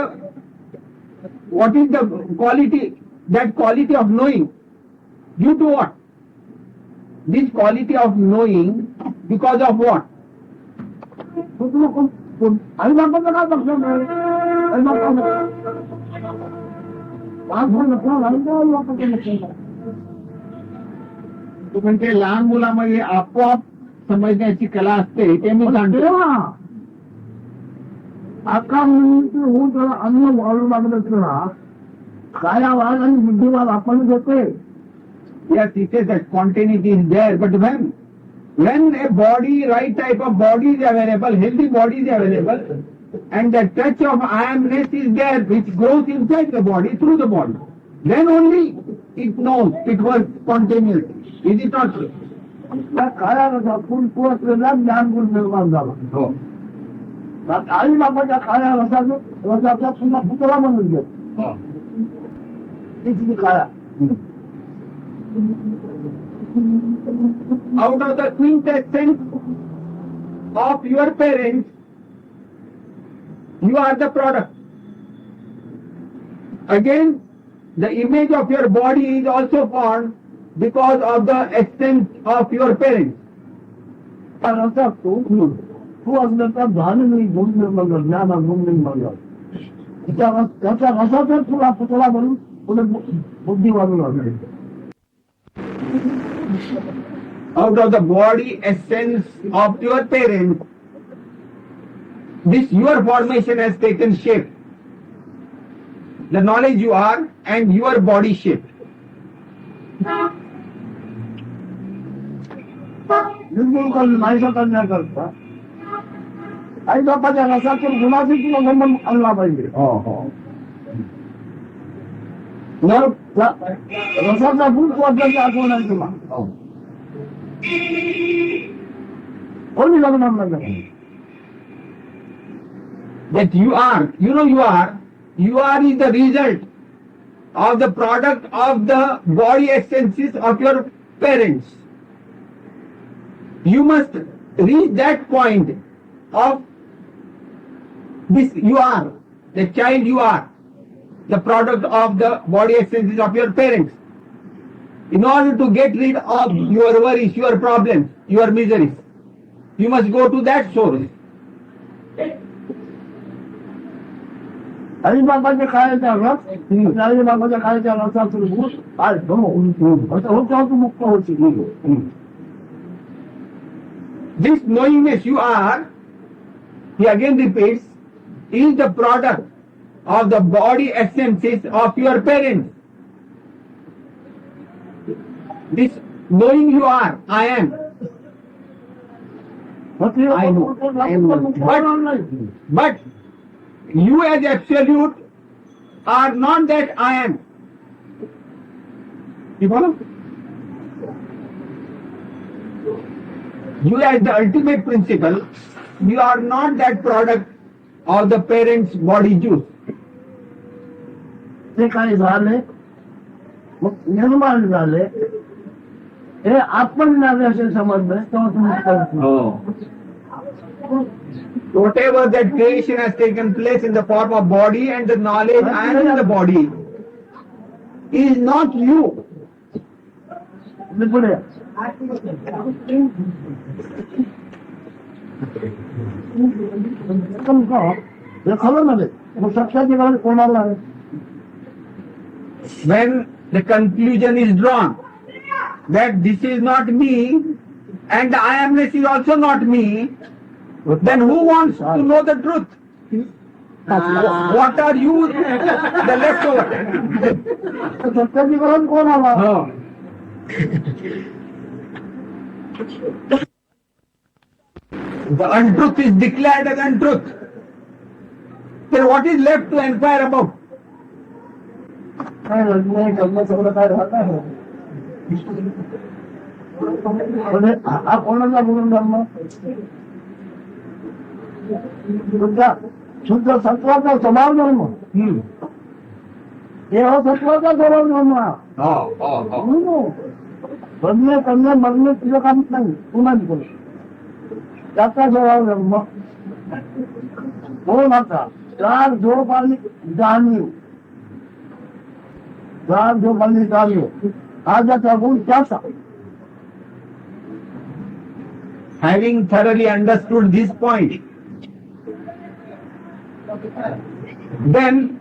quality, that quality of knowing? Due to what? This quality of knowing, because of what? आई बापाचं काय लक्षात आहे आई बापाचं तू म्हणजे लहान मुलामध्ये आपोआप समजण्याची कला असते ते मी सांगतो. आता मी होऊन त्याला अन्न वाढू लागत असताना काय आवाज आणि बुद्धिवाद आपण घेतोय Yes, he says that spontaneity is there, but when When a body, right type of body is available, healthy body is available, and the touch of I amness is there, which grows inside the body, through the body, then only it knows, it was spontaneous. Is it not true? त्या काळ्या रसातून तो असलेला ज्ञान गुण निर्माण झाला. हो. आई बापाच्या काळ्या रसाचा पुन्हा पुतळा म्हणून घेत. हो. तिची काळा. Out of the quintessence of your parents, you are the product. Again, the image of your body is also formed because of the essence of your parents. रसात तू असल्याचा झालेली गुण निर्माण झाला, ज्ञान गुण निर्माण झाला. त्याच्या रसाचा तुला पुतळा म्हणून पुढे बुद्धी वाढून लागली. Out of the body essence of your parents, this your formation has taken shape. The knowledge you are and your body shape. निर्मूल नाहीसा करण्याकरता आई बापाच्या रसातून गुणाची तुला संबंध आणला पाहिजे. रसाचा गुण तू असल्याची आठवण आहे तुला. कोणी लग्न नाही. That you are is the result of the product of the body essences of your parents. You must reach that point of this you are, the child you are, the product of the body essences of your parents. In order to get rid of your worries, your problems, your miseries, you must go to that source. आई बाबाच्या काळाच्या रस आई बाबाच्या काळाच्या रसातून गुण आज असं होतं तू मुक्त होती. This knowingness you are, he again repeats, is the product of the body essences of your parents. This knowing you are, I am. I know, I am not. But you as absolute are not that I am. You follow? You as the ultimate principle, you are not that product of the parents' body juice. ते काय झाले मग निर्माण झाले हे आपण असे समजलं तेव्हा तुम्ही Whatever that creation has taken place in the form of body and the knowledge and in the body is not you. पुढे हे खरं नव्हे मग सत्याची गरज कोणाला आहे. When the conclusion is drawn that this is not me and the I amness is also not me, then who wants to know the truth? What are you, the leftover? सत्याची गरज कोणाला. The untruth is declared as untruth. Then what is left to inquire about? काय नाही करणं सगळं काय राहत आहे. हा कोणाचा बोलून धर्म शुद्ध सत्वाचा स्वभाव धर्म हे सत्वाचा स्वभाव धर्म. बदले करणे मरणे तुझं काम नाही पुन्हा करू त्याचा स्वभाव धर्म. कोण आता चार झोप आणि जाणीव चार झोप आणि जाणीव हा ज्याचा गुण त्याचा. Having thoroughly understood this point, then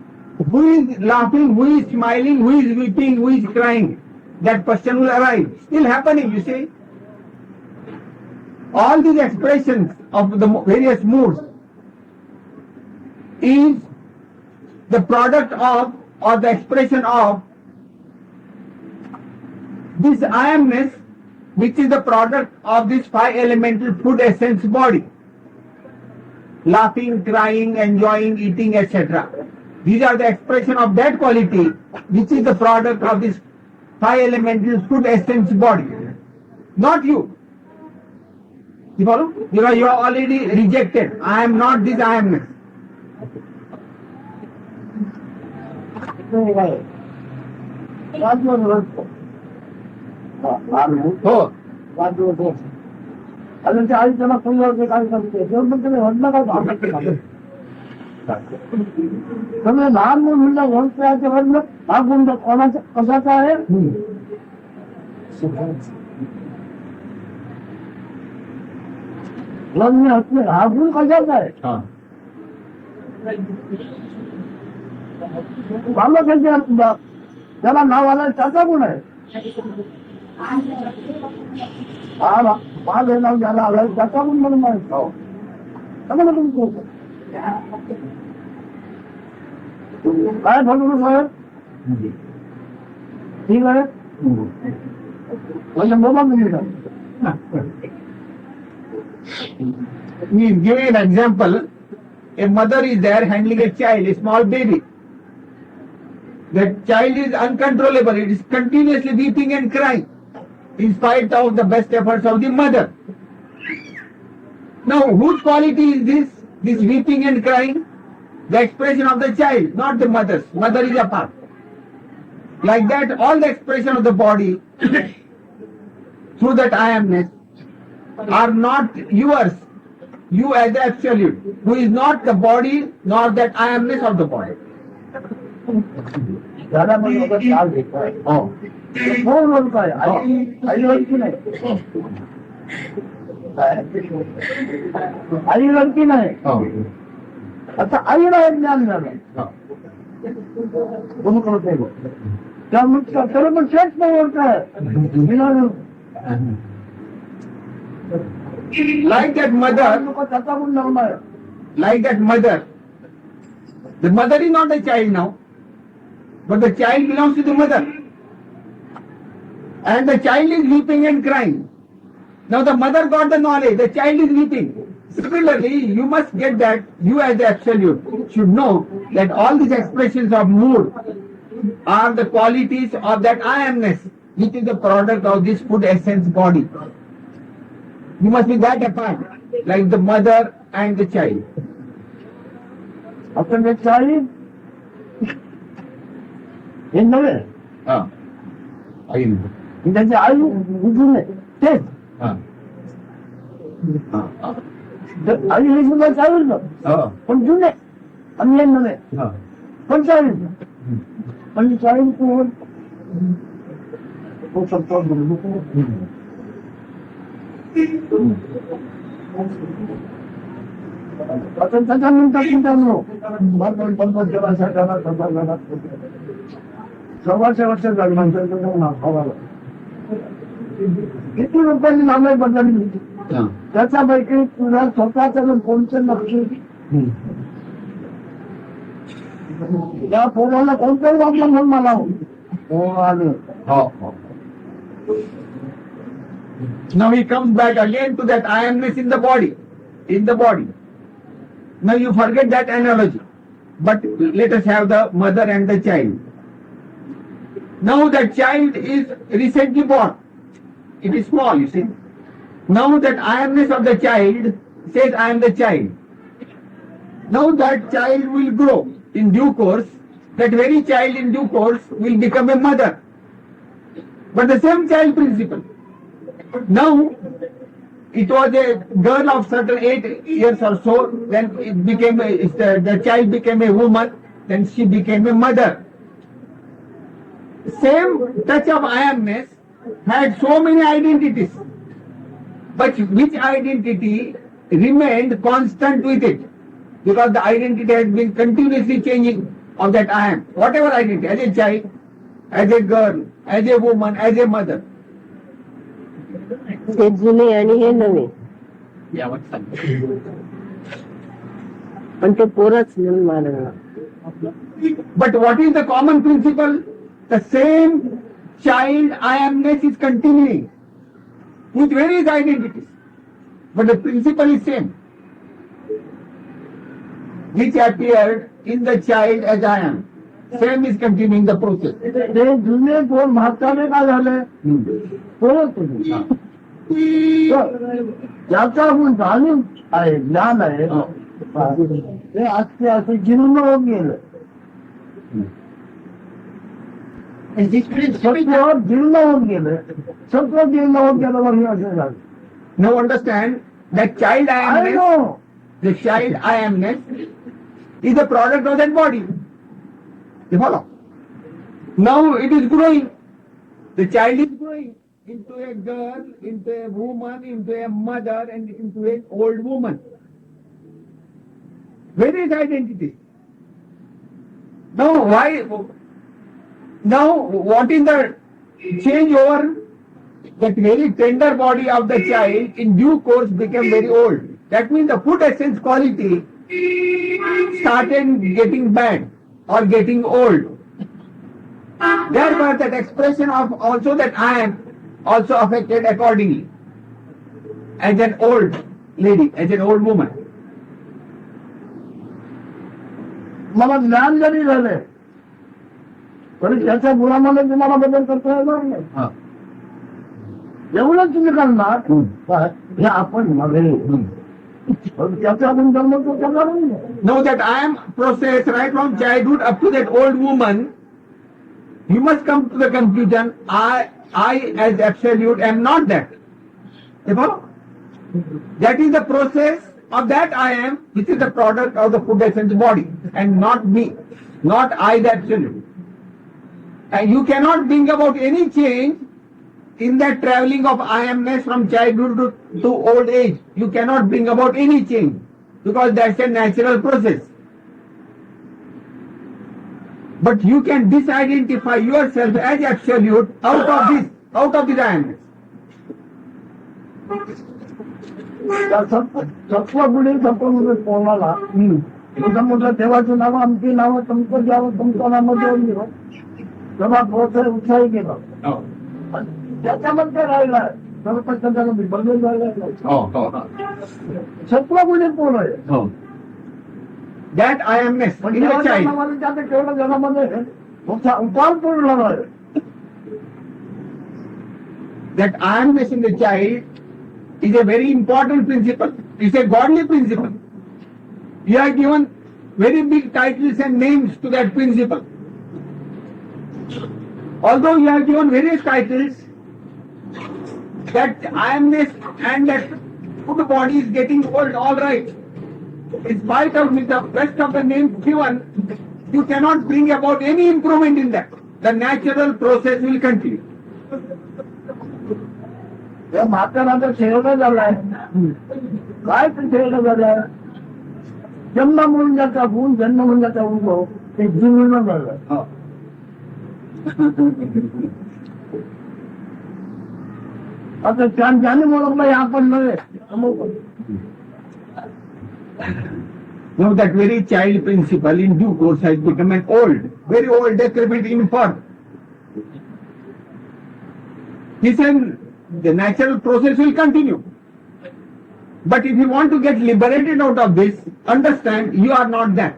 who is laughing, who is smiling, who is weeping, who is crying? That question will arise. Still happening, you see. All these expressions of the various moods is the product of or the expression of this I amness which is the product of this five elemental food essence body. Laughing, crying, enjoying, eating, etc. These are the expression of that quality which is the product of this five elemental food essence body. Not you. You follow? Because you are already rejected. I am not this, I am this. Oh. ಅದಕ್ಕೆ 5 ಜನ ಕುಯ್ಯೋರ್ಬೇಕಾಗುತ್ತೆ ದೇವ್ರ તમે નામનું મિલને વંશા કે વંશ આગુંડ કોના કસાતા હે લગ્ન એટલે આગુંડ કસાતા હે हाँ. બાલો કે જરા નાવાલા ચાચા કોણ હે આ બાલ એના જરા આવે ચાચા કોણ મને મારે તમે બધું કહો काय बोलू साहेब ठीक आहे म्हणजे बोला तुम्ही We give you an example. A mother is there handling a child, a small baby. That child is uncontrollable. It is continuously weeping and crying in spite of the best efforts of the mother. Now, whose quality is this? This weeping and crying? The expression of the child, not the mother's. Mother is apart. Like that, all the expression of the body through that I amness are not yours. You as the absolute, who is not the body nor that I amness of the body. दादा मुझे अगर चाल देखता है कौन बोलता है आई लड़की नहीं आई लड़की नहीं अच्छा आई रहा ज्ञान में दोनों करते हो क्या मुझका चलो पर सेक्स में बोलता है Like that mother, the mother is not a child now, but the child belongs to the mother. And the child is weeping and crying. Now the mother got the knowledge, the child is weeping. Similarly, you must get that you as the absolute should know that all these expressions of mood are the qualities of that I amness, which is the product of this food essence body. You must be that apart, like the mother and the child. After the child, in the way, I know. in the child, you do it. Yes. Are you listening to the child? From June, I'm in the way. From child. From the child to some problem. Patang tajam minta kita no. Bangun bangun jalan saya jalan. Sawal saya jalan saya na awal. Itu लोगों ने नाम बदल दिया. त्याचा पैकी तुला स्वतःचा कोणचं नक्की या फोनला कोणतं वापरलं म्हणून मला हो आले. Now he comes back again to that I amness in the body. In the body. Now you forget that analogy. But let us have the mother and the child. Now the child is recently born. It is small, you see. Now that I amness of the child says I am the child. Now that child will grow in due course. That very child in due course will become a mother. But the same child principle. Now, it was a girl of certain 8 years or so, then it became the child became a woman, then she became a mother. Same touch of I amness had so many identities, but which identity remained constant with it? Because the identity has been continuously changing of that I am. Whatever identity, as a child, as a girl, as a woman, as a mother. ते जुने आणि हे नवे पण ते पोरच म्हणून मानणार. But what is the common principle? The same child I amness is continuing. with various identities. But the principle is same, which appeared in the child as I am. Same is continuing the process. ते जुने कोण भारताने काय झाले कोणच नाही. ज्याचा आपण जाणीव आहे ज्ञान आहे ते आजचे असे जीर्ण होत गेलं. सत्यावर जीर्ण होत गेलं. सत्य जीर्ण होत गेलं म्हणून असं झालं. Now understand that child I I amness, know. the child I amness is a product of that body. You follow? Now it is growing. The child is growing into a girl, into a woman, into a mother, and into an old woman. Various identities. Now why? Now what is the change over? That very tender body of the child in due course became very old. That means the food essence quality started getting bad or getting old. Therefore that expression of also that I am also affected accordingly. As an old lady, as an old woman. मला ज्ञान जरी झाले तरी त्याच्या गुणामध्ये तुम्हाला बदल करता येणार नाही. एवढं तुम्ही करणार हे आपण नव्हे. त्याचा आपण जन्म तो करणार नाही. Now that I am processed right from childhood up to that old woman, you must come to the conclusion, I as absolute am not that. You follow? That is the process of that I am, which is the product of the food essence body, and not me, not I the absolute. And you cannot bring about any change in that traveling of I amness from childhood to old age. You cannot bring about any change because that's a natural process. But you can disidentify yourself as absolute out of this I amness. सत्वगुणी सत्वमध्ये कोणाला मोठं मोठं देवाचं नाव आमची नावं तुमचं द्यावं तुमचं नाव देऊन दिलं तेव्हा प्रोत्साह उत्साही केलं. त्याच्यामध्ये राहिला सर्वपक्षामध्ये बदल झाला. सत्वगुणी कोण आहे That I amness in the child. त्याच्या केवढं जनामध्ये मोठा उपाय पूर्ण आहे. That I amness in the child is a very important principle. It's a godly principle. You are given very big titles and names to that principle. Although you are given various titles, that I amness and that food body is getting old, all right. In spite of the best of the names given, you cannot bring about any improvement in that. The natural process will continue. या म्हातारा ठेवणं झालाय काय ते ठेवणं झालंय जन्म म्हणून ज्याचा गुण जन्म म्हणून ज्याचा अनुभव ते जीर्ण झालं. आता ज्याने म्हणून आपण नव्हे. Now that very child principle in due course has become an old, very old, decrepit, infirm. He said the natural process will continue. But if you want to get liberated out of this, understand you are not that.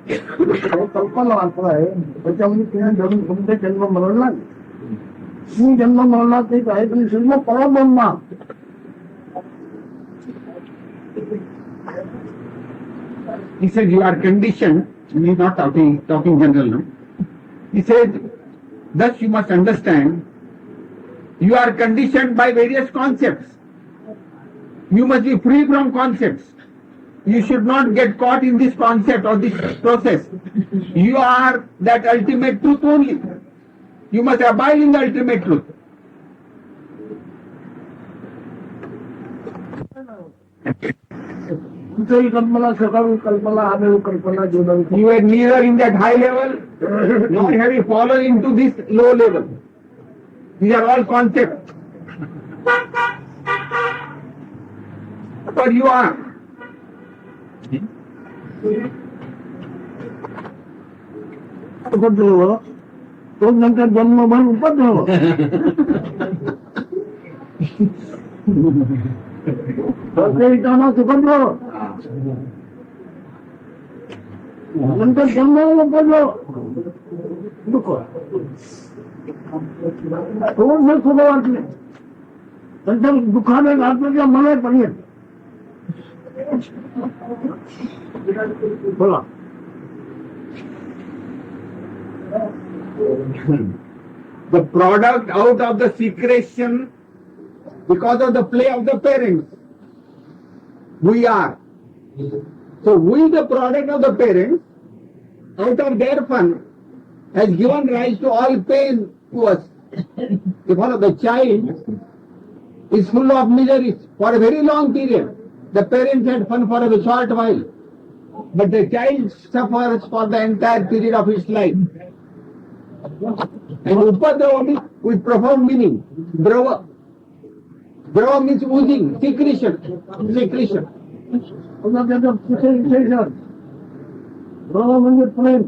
कल्पना वाचला आहे त्याच्यामध्ये तुम्ही धरून तुमचे जन्म मरणार मी जन्म मरणार तेच आहे तुम्ही जन्म परब्रह्मा. He said you are conditioned, he is not talking general now. He said, thus you must understand, you are conditioned by various concepts. You must be free from concepts. You should not get caught in this concept or this process. You are that ultimate truth only. You must abide in the ultimate truth. तुमचंही कल्पना सकाळी कल्पना आम्ही कल्पना जीवन You are neither in that high level, nor have you fallen into this low level. These are all concepts. But you are. उपद्रव तो नंतर जन्मभर उपद्रव प्रत्येकानं सुखलो नंतर जन्माला पडलो दुःख थोडं सुख वाटले नंतर दुःखाने घातलं मला पण येत बोला The product out of the secretion because of the play of the parents. We are. So we, the product of the parents, out of their fun, has given rise to all pain to us. Because the child is full of miseries for a very long period. The parents had fun for a short while. But the child suffers for the entire period of his life. And upadrava means with profound meaning. Drava. Drava means oozing, secretion. Secretion. म्हणजे प्रेम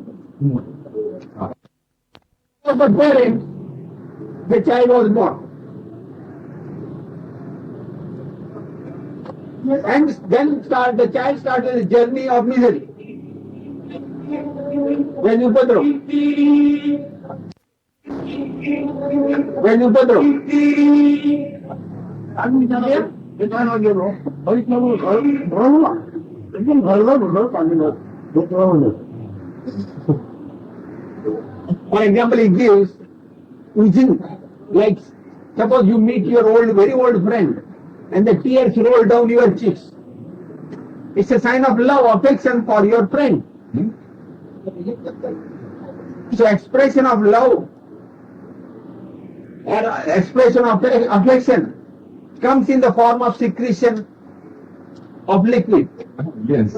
For the parents, the child was born. And then the child started a journey of misery. When upadrava. When upadrava. आम्ही त्याला भेटायला गेलो हरितनगर घर भरवला एकदम भरलं भरलं पाणी भेटलं For example, it gives oozing, like suppose you meet your very old friend and the tears roll down your cheeks. It's a sign of love, affection for your friend. So expression of love or expression of affection comes in the form of secretion of liquid. Yes.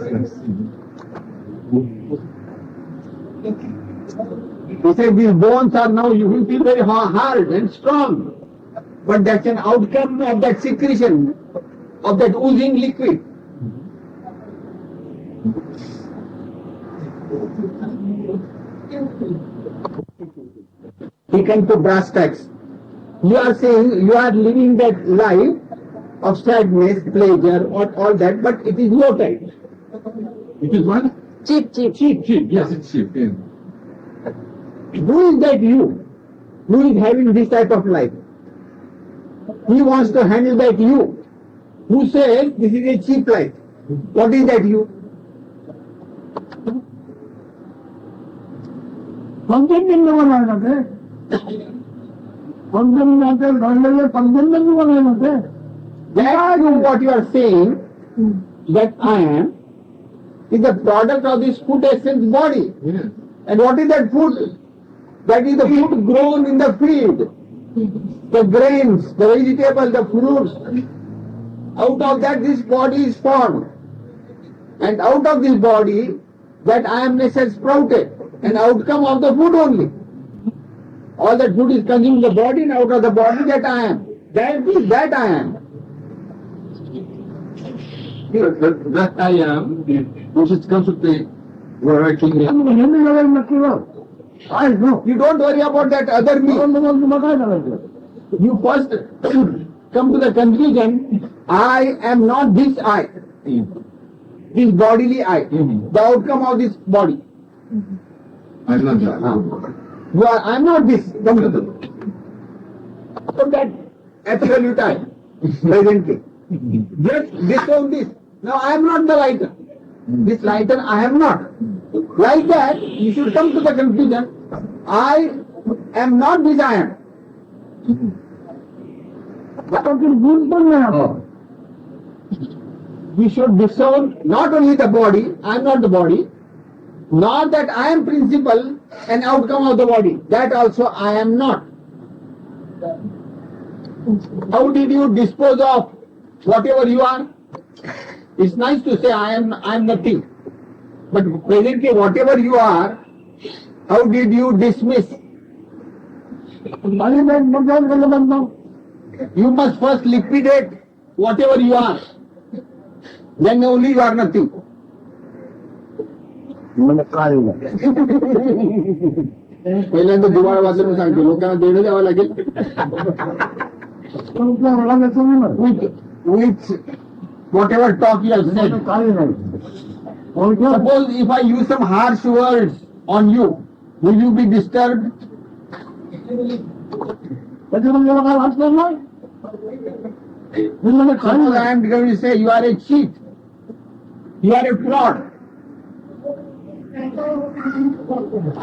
He said these bones are now, you will feel very hard and strong. But that's an outcome of that secretion, of that oozing liquid. He came to brass tacks. You are saying you are living that life of sadness, pleasure, or all that, but it is low tide. It is what? Cheap. Cheap. Yes, it's cheap. Yeah. Who is that you? Who is having this type of life? He wants to handle that you. Who says this is a cheap life? What is that you? पंचमबिंदू बनायला ते पंचमबिंदू घडलेले पंचमबिंदू बनायला ते That you, what you are saying, that I am, is the product of this food essence body. Yes. And what is that food? That is the food grown in the field. The grains, the vegetables, the fruits. Out of that this body is formed. And out of this body, that I amness has sprouted. An outcome of the food only. All that food is consumed in the body, and out of the body that I am. That I am. That I am, which is comes with the working. आम्ही नेहमी लढाई नक्की काय no You don't worry about that other me. तुम्हाला काय करायचं You first come to the conclusion, I am not this I. This bodily I. The outcome of this body. I love that. I am not this. Come to the. So that absolute I. Presently. Just disown this. Now I am not the lighter. This lighter I am not. Like that, you should come to the conclusion, I am not this I am. गुण पण नाही आपण We should disown not only the body, I am not the body, nor that I am principle and outcome of the body. That also I am not. How did you dispose of whatever you are? It's nice to say I am nothing. But presently whatever you are, how did you dismiss? माझी मतलब केलं म्हणतो You must first liquidate whatever you are. Then only you are nothing. मला काय पहिल्यांदा दुबाळ वाचून सांगतो लोकांना देणं द्यावं लागेल. with whatever talk you have said. Suppose if I use some harsh words on you, will you be disturbed? Suppose I am going to say you are a cheat, you are a fraud,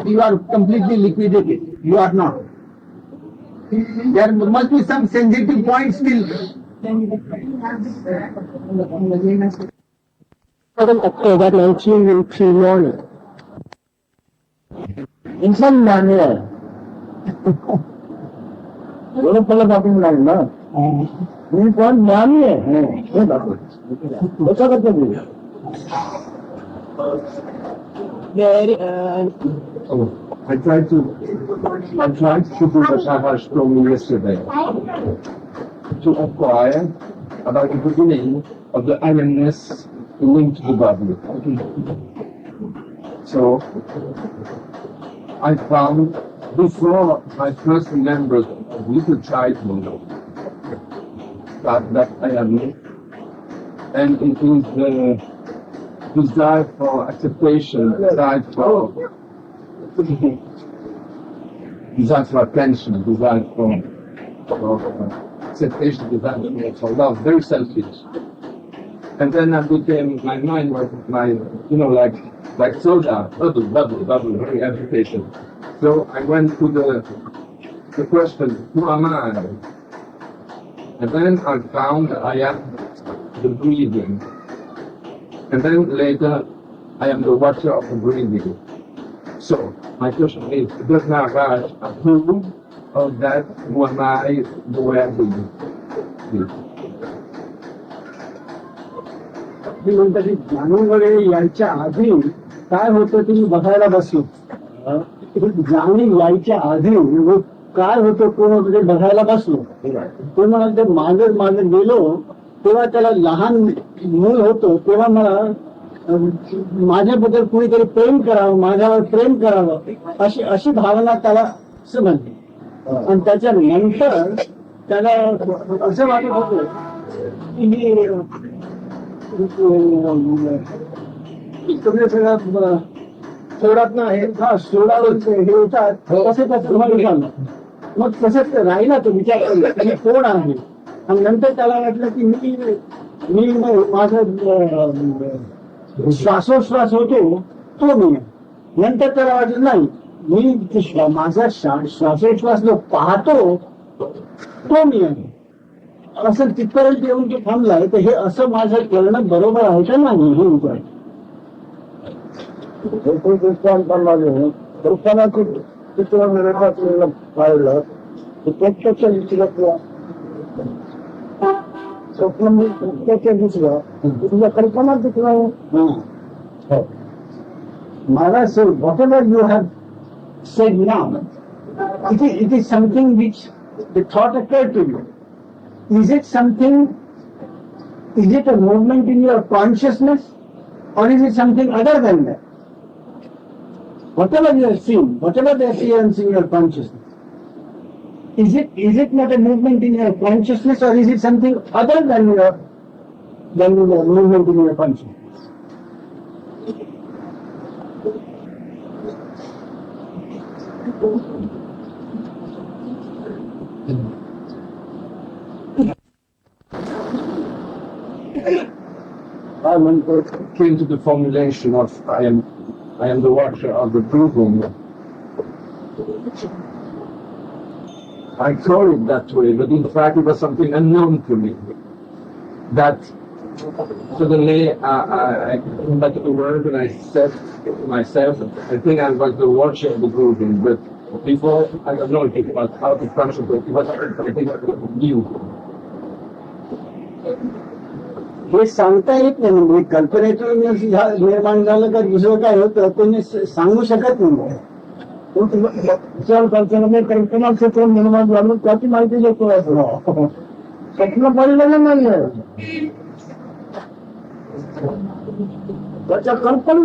you are completely liquidated. You are not. There must be some sensitive points still. 7 October 1903 morning. In some manner, दोनों पल्ला बाकी मिलाए ना, ये कौन मानी है, ये बात बचा करते हैं। I tried to do the Shahash from yesterday to acquire about the beginning of the ironness linked to the body. So I found before I first remembered a little childhood that I am, and it is the desire for acceptation, desire for attention, desire for acceptation, desire for love, very selfish. And then I became, my mind was like soda, bubble, very agitation. So I went to the question, who am I? And then I found I am the breathing. And then later, I am the watcher of the breathing. So, my question is, does Maharaj approve of that? Who am I? Who am I? मी म्हणतो की जाणून वगैरे यायच्या आधी काय होतं ते मी बघायला बसलो. जाणून यायच्या आधी काय होतं कोण होतं ते बघायला बसलो. ते मला ते मागे गेलो तेव्हा त्याला लहान मूल होतं तेव्हा मला माझ्याबद्दल कुणीतरी प्रेम करावं, माझ्यावर प्रेम करावं अशी भावना त्याला समजली. आणि त्याच्यानंतर त्याला असं वाटत होतं की मी तुम्ही सगळ्या सोडात ना हे सोडावर हे होतात तसे त्याचं मन झालं. मग तसंच राहिला तो विचार करला कोण आहे. आणि नंतर त्याला वाटलं की मी माझं श्वासोश्वास होतो तो मी. नंतर त्याला वाटलं नाही मी माझा श्वासोश्वास जो पाहतो तो मी आहे. असं तिथपर्यंत येऊन तो थांबलाय. तर हे असं माझं करणं बरोबर आहे का नाही हे विचार चित्र पाहिलं प्रत्यक्ष विचारलं स्वप्न प्रत्यक्ष दिसलं तुझ्या कल्पना दिसलं. Maharaj said, whatever you have said now, it is something which the thought occurred to you. Is it a movement in your consciousness or is it something other than that? Whatever you have seen, whatever the appearance in your consciousness, is it not a movement in your consciousness or is it something other than your movement in your consciousness? I came to the formulation of I am the watcher of the breathing. I call it that way, but in fact it was something unknown to me. That suddenly I came back to the world and I said to myself, I think I was the watcher of the breathing, but before I don't know if it was how to function, but it was something new. हे सांगता येत नाही. म्हणजे कल्पनेतून निर्माण झालं का दुसरं काय होतं कोणी सांगू शकत नाही. कल्पनाचं कोण निर्माण झालं त्याची माहिती देतो. स्वप्न पडलेलं नाही त्याच्या कल्पना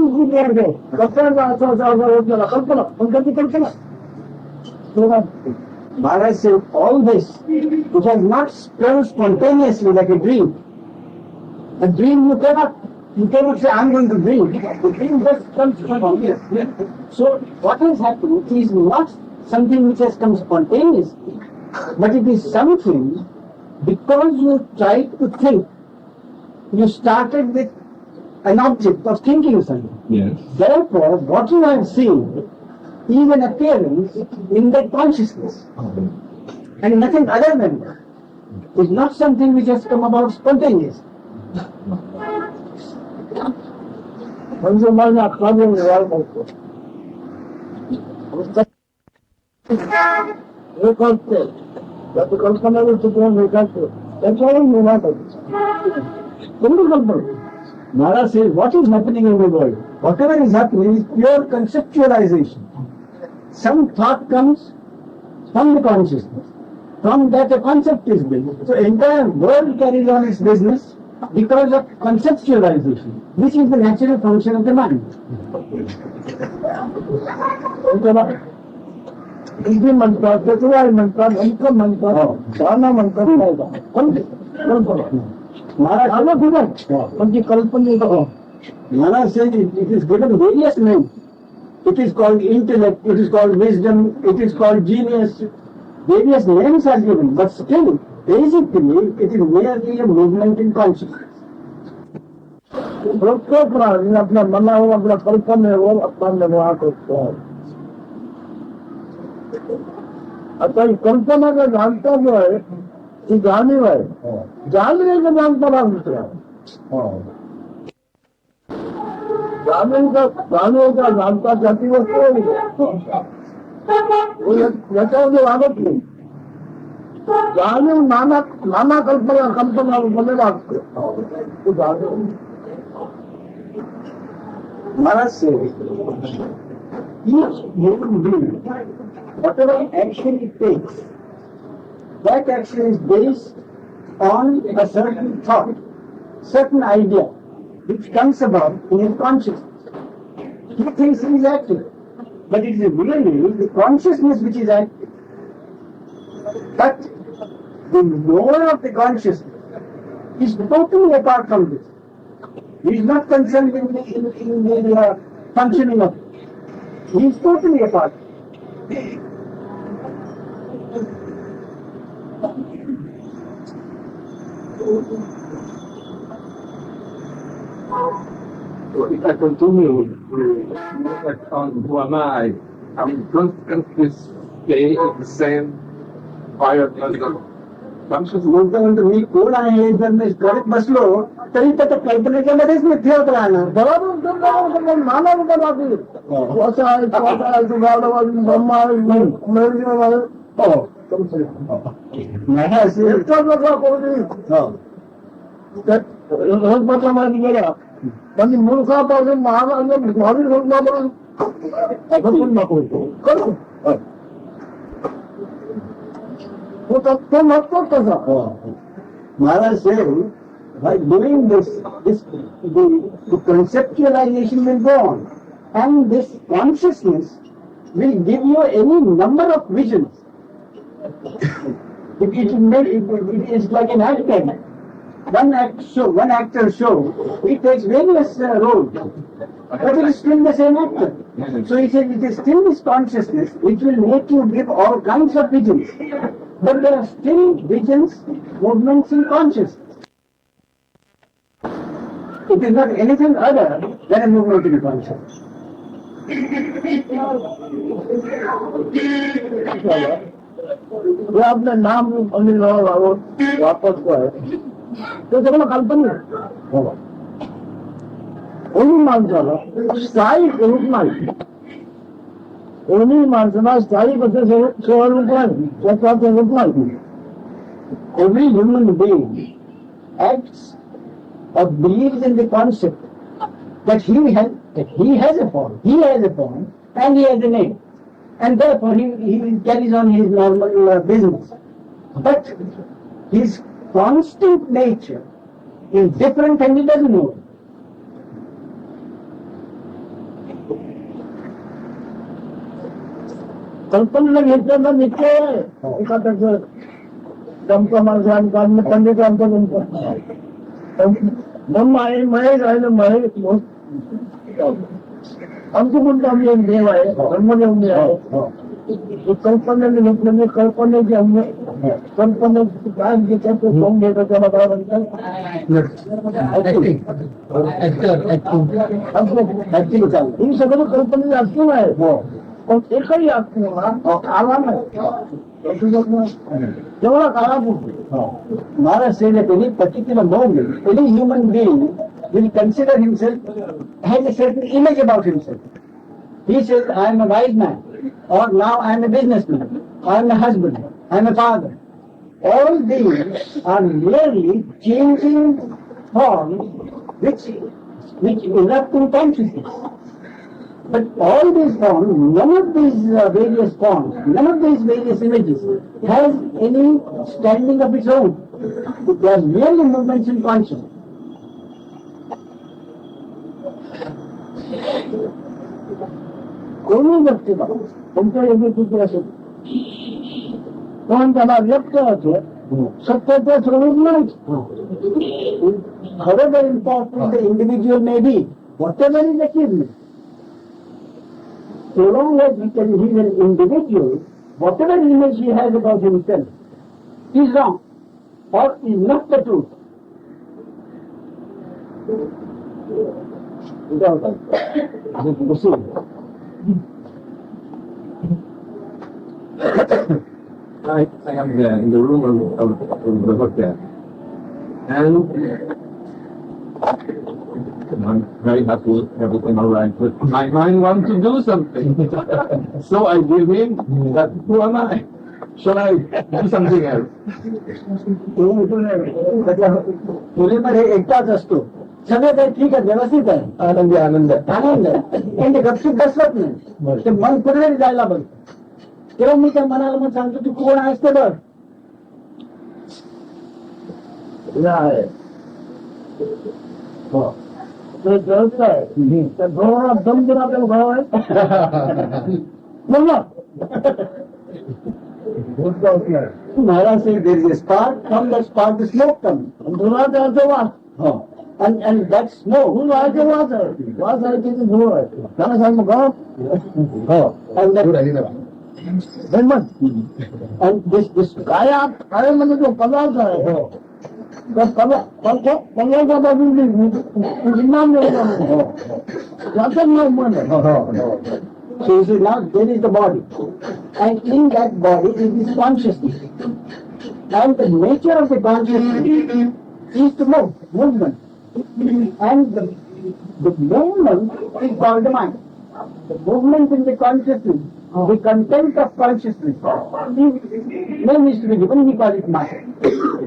कल्पना पण कधी कल्पना Maharaj said, all this, it has not sprung spontaneously like a dream. A dream you cannot say, I'm going to dream. The dream just comes spontaneously. So what has happened is not something which has come spontaneously, but it is something because you tried to think. You started with an object of thinking something. Yes. Therefore, what you have seen is an appearance in that consciousness. And nothing other than that. It's not something which has come about spontaneously. Maharaj says, what is happening in the world? Whatever is happening is pure conceptualization. Some thought comes from the consciousness. From that a concept is built. So entire world carries on its business because of conceptualization, which is the natural function of the mind. Hindi mantra, Tetuwai mantra, Anka mantra, Dana mantra, Maharaj, I don't do that. Maharaj says it is given various names. It is called intellect, it is called wisdom, it is called genius. Various names are given, but still, basically, it is merely a movement in consciousness. अपना मना हो अपना कल्पना हो अपना व्यवहार करता है अतः कल्पना का जानता जो है ये जाने है जानने का जानता रहा दूसरा जाने का जानता जाती वो कोई जो आदत नहीं जाने नाना कल्पना बनेगा आपको जाने Maharaj says, each human being, whatever action it takes, that action is based on a certain thought, certain idea, which comes about in his consciousness. He thinks he is active, but it is really the consciousness which is active. But the knower of the consciousness is totally apart from this. He is not concerned in the functioning of it. He is totally apart. So if I continue to look on who am I, I'm constantly stay in the same environment. बोलता मी कोण आहे जर मी करत बसलो तरी त्या कल्पनेच्या मध्येच मी ठेवत राहणार बरोबर मानव असं आहे तू गावडा ब्रह्मा रोजपासून गेला पण मूर्खापासून महाराज भावी रोजपासून दाखवतो करतो Maharaj said, by doing this the conceptualization will go on, and this consciousness will give you any number of visions. It is like an actor. One actor show, he takes various roles, but it is still the same actor. So he said it is still this consciousness which will make you give all kinds of visions. But there are still visions, movements in consciousness. It is not anything other than a movement in consciousness. आपने नाम वापस को है तो सगळं काल्पनिक कोणी माणसाला स्थायी रूप नाही कोणी माणसाला स्थायी रूप नाही स्वतःचं रूप नाही Every human being acts or believes in the concept that he has a form, and he has a name, and therefore he carries on his normal business. But his constant nature is different and he doesn't know it. कल्पनेला घेतलं नित्य आहे एका त्याचं चमका माझा आणि पंडित आमचा ब्रह्म आहे महेश आहे ना महेश आमचं म्हणतो आम्ही एक देव आहे ब्रह्मदेव आहे कल्पनेने घेतलं मी कल्पनेची आम्ही कल्पनेची काय घेतात ते सोंग घेतो त्याला काय म्हणतात ही सगळं कल्पनेची ऍक्टिंग आहे पण एकही ऍक्टिंग आला नाही तेवढा काळा पुरतो महाराज said that any particular moment, any human being will consider himself, has a certain image about himself. He says, I am a wise man, or now I am a businessman, I am a husband, I am a father. All these are merely changing forms which erupt in consciousness. But all these forms, none of these various forms, none of these various images has any standing of its own. They are merely movements in consciousness. कोणी व्यक्ती बघा तुमच्या योग्य असेल पण त्याला व्यक्त असेल सत्याचं स्वरूप नाही खरं तर important the individual may be what ever is achievement so long as he is an individual, whatever image he has about himself is wrong or is not the truth. I am there in the room of the hotel, and I'm very happy, everything all right, but my mind wants to do something. So I give in that, who am I? Shall I do something else? पुरीमध्ये एकटाच असतो सगळं काही ठीक आहे व्यवस्थित आहे आनंद आनंद आनंद पण ते गपचूप बसवत नाही ते मन कुठेतरी जायला बघ तेव्हा मी त्या मनाला मग सांगतो तू कोण आहेस ते बघ तो जळत आहे त्या भावाला दम देऊन आपल्याला भाव आहे बोल महाराज said there is a spark, from that spark the smoke comes. And धुराचा अर्थ वास. And that smoke, who was the water? वास आहे तिथे धुर आहे. त्याला सांग मग and that Brahman. And this काय म्हणजे जो पदार्थ आहे पदार्थ बाजून विज्ञान त्याचं नाव मन आहे. So you see, now there is the body, and in that body is this consciousness, and the nature of the consciousness is to move, movement, and the movement is called the mind. The movement in the consciousness, the content of consciousness, name is to be given, we call it mind.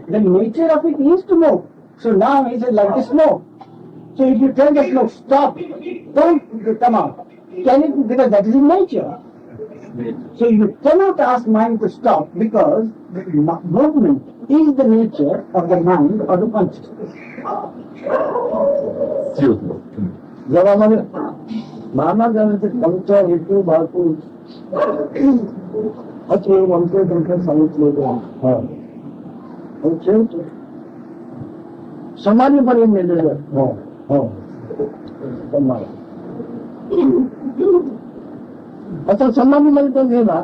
The nature of it is to move. So now he says like the smoke. So if you tell the smoke, stop, don't come out. Can it? Because that is in nature. So you cannot ask mind to stop because the movement is the nature of the mind or the consciousness. जगामध्ये नाना जणांचे पंच हेतू बातू असे म्हणतो तुमच्या सांगितलं समाधीपर्यंत नेलेलं आता समाधीमध्ये तो गेला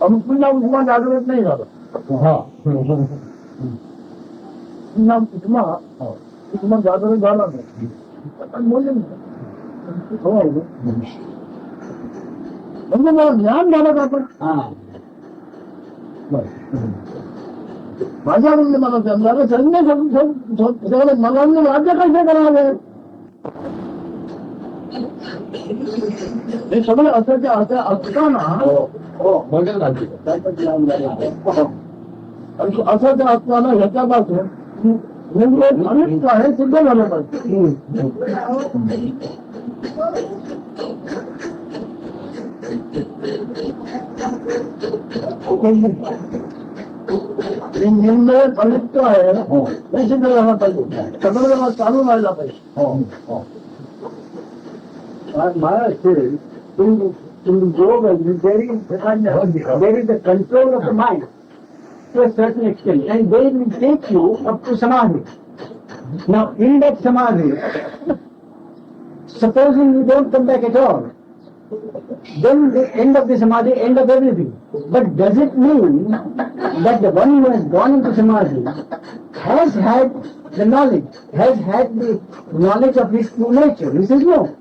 पुन्हा उपमा जागृत नाही झालं पुन्हा उपमा जागृत झाला नाही बोलले म्हणजे मला ज्ञान झालं का आपण माझ्या म्हणजे मला जमलं सगळं मनाने राज्य कसे करावे हे सगळे असं असताना असं असताना ह्याच्यापासून अनेक हे सिद्ध झालं पाहिजे निर्णय अनित्य आहे हे सिद्ध झाला पाहिजे सगळं चालू व्हायला पाहिजे Maharaj says, in the yoga, there is a control of the mind to a certain extent, and they will take you up to samadhi. Now, in that samadhi, supposing you don't come back at all, then the end of the samadhi, end of everything. But does it mean that the one who has gone into samadhi has had the knowledge, has had the knowledge of his true nature? He says no.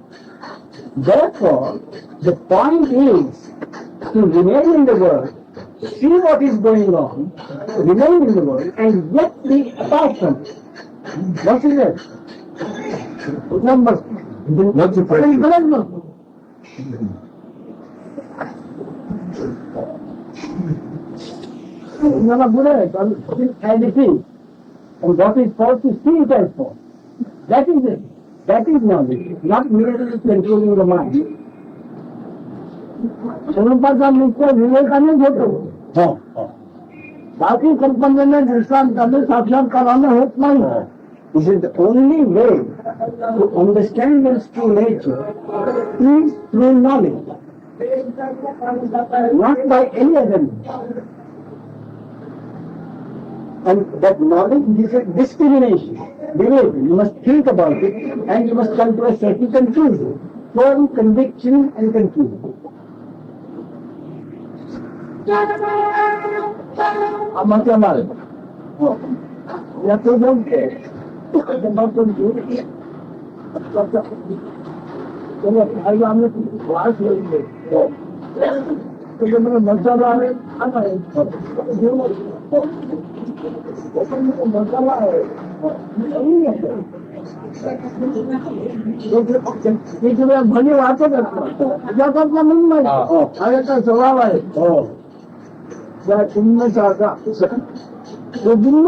Therefore, the point is to remain in the world, see what is going on, remain in the world, and yet be apart from it. What is that? Number. What's the question? As it is, and what is false is see it as false. That is it. That is knowledge, not merely controlling the mind. स्वरूपाचा मुख्य विवेकाने घेतो. बाकी संपन्नांना दृष्टांताने साक्षात्काराने होत नाही. This is the only way to understand one's true nature is through knowledge, not by any other means. And that knowledge is a discrimination. Believe me, you must think about it and you must come to a certain conclusion. Firm conviction and conclusion. Amatya Malik. Ya to don't care. About to do it. I am not was doing तो जब मैंने मसाला है खाना है मसाला है भली वाटत जगातला मुंबई माझ्याचा स्वभाव आहे त्या चिन्हसारखा तो भिन्न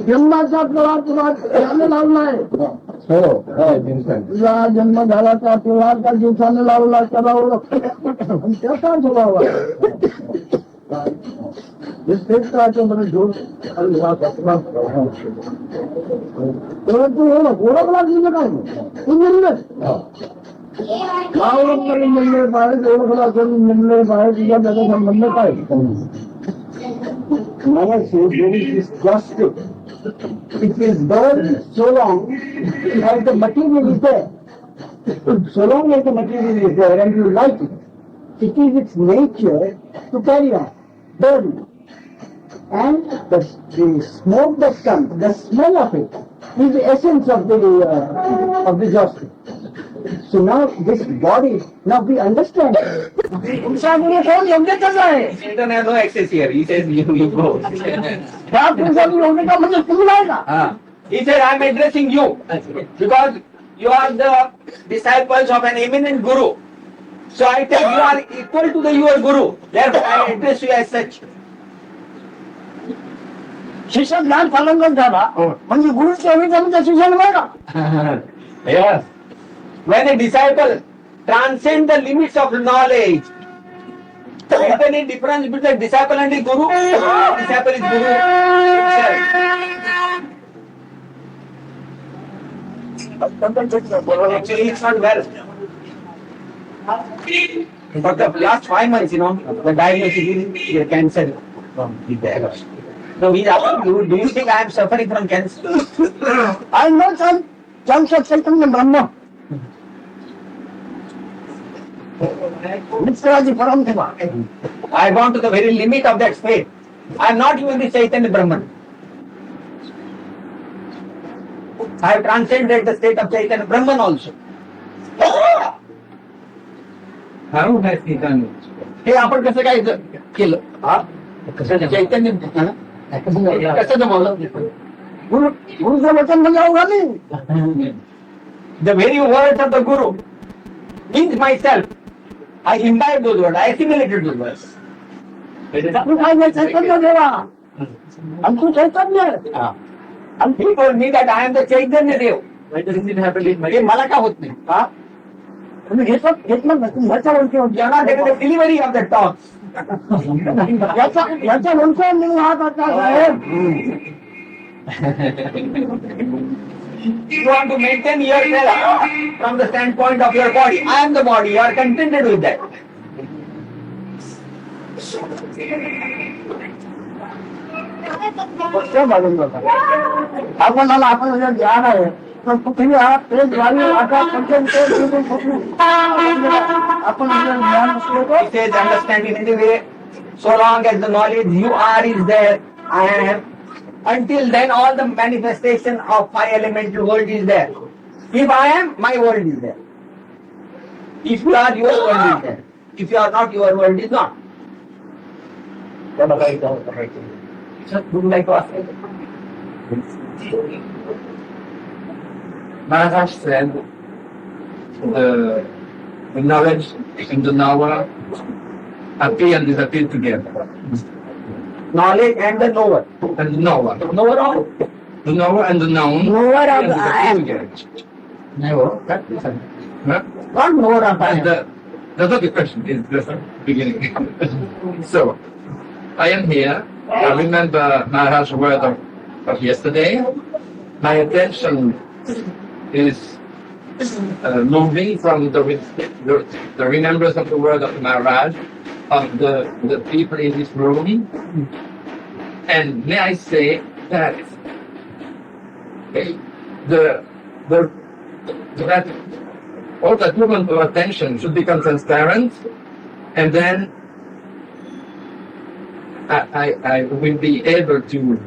जन्माचा प्रवाह तुला त्याने लावला आहे तुझा जन्म झाला त्या प्रवाह त्या दिवसाने लावला करावं लागतं त्याचा स्वभाव आहे परंतु ओळखला तुझं काय तू म्हणलं ओळखलं म्हणले पाहिजे ओळखला करून म्हणले पाहिजे तुझा त्याचा संबंध काय मला disgusted. It is burned so long as the material is there. So long as the material is there and you like it, it is its nature to carry on, burn. And the smoke that comes, the smell of it, is the essence of the joss. So now this body, now we understand. Satan has no access here. He says you go. He said, I am addressing you because you are the disciples of an eminent guru. So I tell you are equal to your guru. Therefore I address you as such. शिष्य ज्ञान पालंगन झाला म्हणजे गुरुच्या विचारांच्या शिष्याला बघा. Yes. When a disciple transcends the limits of knowledge, is there any difference between disciple and the guru? Disciple is guru himself. Actually, it's not well. For the last 5 months, the diagnosis is cancer from the diagnosis. So he's asking you, do you think I am suffering from cancer? I know some Chaitanya Brahma. I have gone to the very limit of that state. I am not even the Chaitanya Brahman. I have transcended the state of Chaitanya Brahman also. How has he done it? हे आपण कसं काय केलं चैतन्य कसं जमवलं गुरुचं वचन म्हणजे अवघड नाही. The very words of the Guru means myself. I imbibed those words. I assimilated those words. तू काय चैतन्य देवा आणि तू चैतन्य And he told me that I am the Chaitanya Dev. Why doesn't it happen in my हे मला का होत नाही तुम्ही घेतलं ना तुम्ही ह्याच्या ओळखी the delivery of the talks. याच्या ओळखी म्हणून हात आता साहेब You want to maintain yourself from the standpoint of your body. I am the body. You are contented with that. आपल्याला आपण ज्ञान आहे तर कुठेही तेच वायू आकाश आपण ज्ञान असलो तर It says understand in any way. So long as the knowledge you are is there, I am. Until then, all the manifestation of five elemental world is there. If I am, my world is there. If you are, your world is there. If you are not, your world is not. Sir, would you like to ask anything? Maharaj said the knowledge and the knower appear and disappear together. Knowledge and the knower. And the knower. Knower of? The knower and the known Knower of appear and the I disappear am. together. नाही Huh? पण मोर And that's not the question, it's just the beginning. So, I am here. I remember Maharaj's word of yesterday. My attention is moving from the remembrance of the word of Maharaj, of the people in this room. And may I say that that all that movement of attention should become transparent, and then I will be able to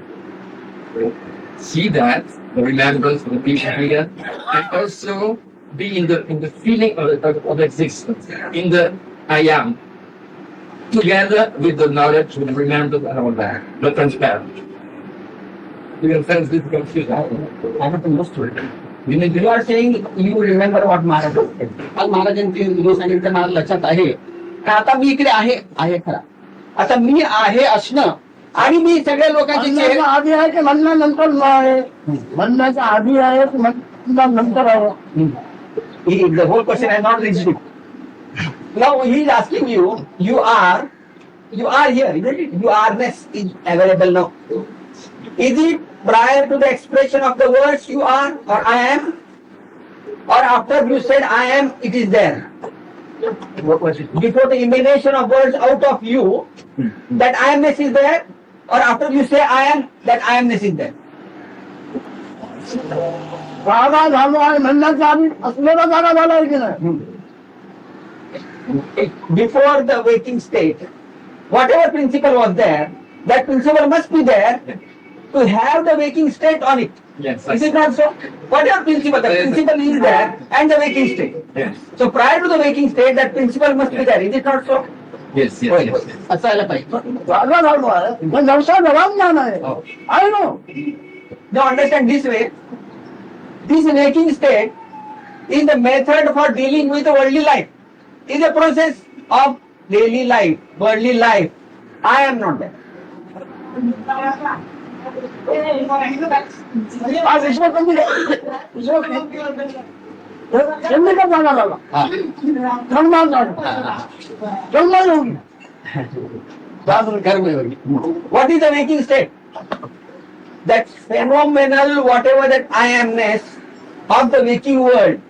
see that, the remembrance of the people here, and also be in the feeling of existence, in the I am, together with the knowledge, with the remembrance and all that, but transparent. You can sense this confusion. I have understood. You are saying you remember what Maharaj said. काल महाराजांची मी सांगितलं मला लक्षात आहे का आता मी इकडे आहे खरा आता मी आहे असणं आणि मी सगळ्या लोकांची म्हणण्याच्या आधी आहे की म्हणण्यानंतर आहे म्हणण्याच्या आधी आहे की म्हणण्यानंतर आहे The whole question has not reached it. Now he is asking you, you are here, isn't it? You are-ness is available now. Is it prior to the expression of the words you are or I am? Or after you said I am, it is there? What was it? Before the emanation of words out of you, that I amness is there? Or after you say I am, that I amness is there? जागा झालो आहे म्हणण्याच्या आधी असलेला जागा झाला आहे की नाही Before the waking state, whatever principle was there, that principle must be there to have the waking state on it. Yes. Is it not so? Whatever principle, the principle is there and the waking state. Yes. So prior to the waking state, that principle must be there. Is it not so? Yes, yes, yes. असायला पाहिजे जागा झालो आहे पण व्यवसाय ज्ञान आहे I know Now understand this way. This waking state is the method for dealing with the worldly life. Is a process of daily life, worldly life. I am not there. आज विश्व कमी त्यांनी का जागा झाला जन्मा झाला जन्म योगी कर्मयोगी What is the waking state? That phenomenal, whatever that I amness of the waking world,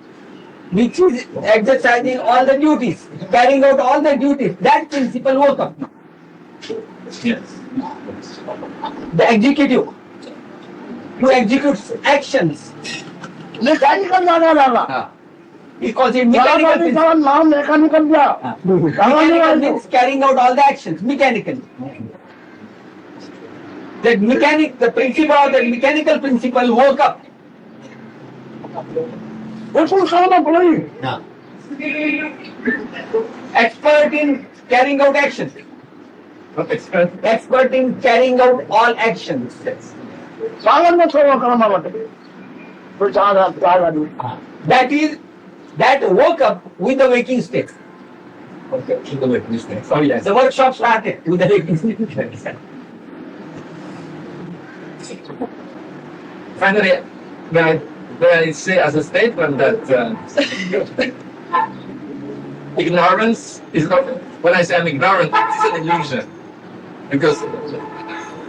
which is exercising all the duties, carrying out all the duties, that principle woke up. Yes. The executive, who executes actions, mechanical जागा झाला he calls it mechanical principle. Now mechanical द्या Mechanical means carrying out all the actions, mechanically. The principle of the mechanical principle woke up. उठून खाणं पडेल Expert in carrying out actions. Expert in carrying out all actions. चांगलं सर्व करा वाटत That woke up with the waking state. Okay, in the waking state. Oh, yes. The workshop started with the waking state. Finally, may I say as a statement that ignorance is not, when I say I'm ignorant, it's an illusion. Because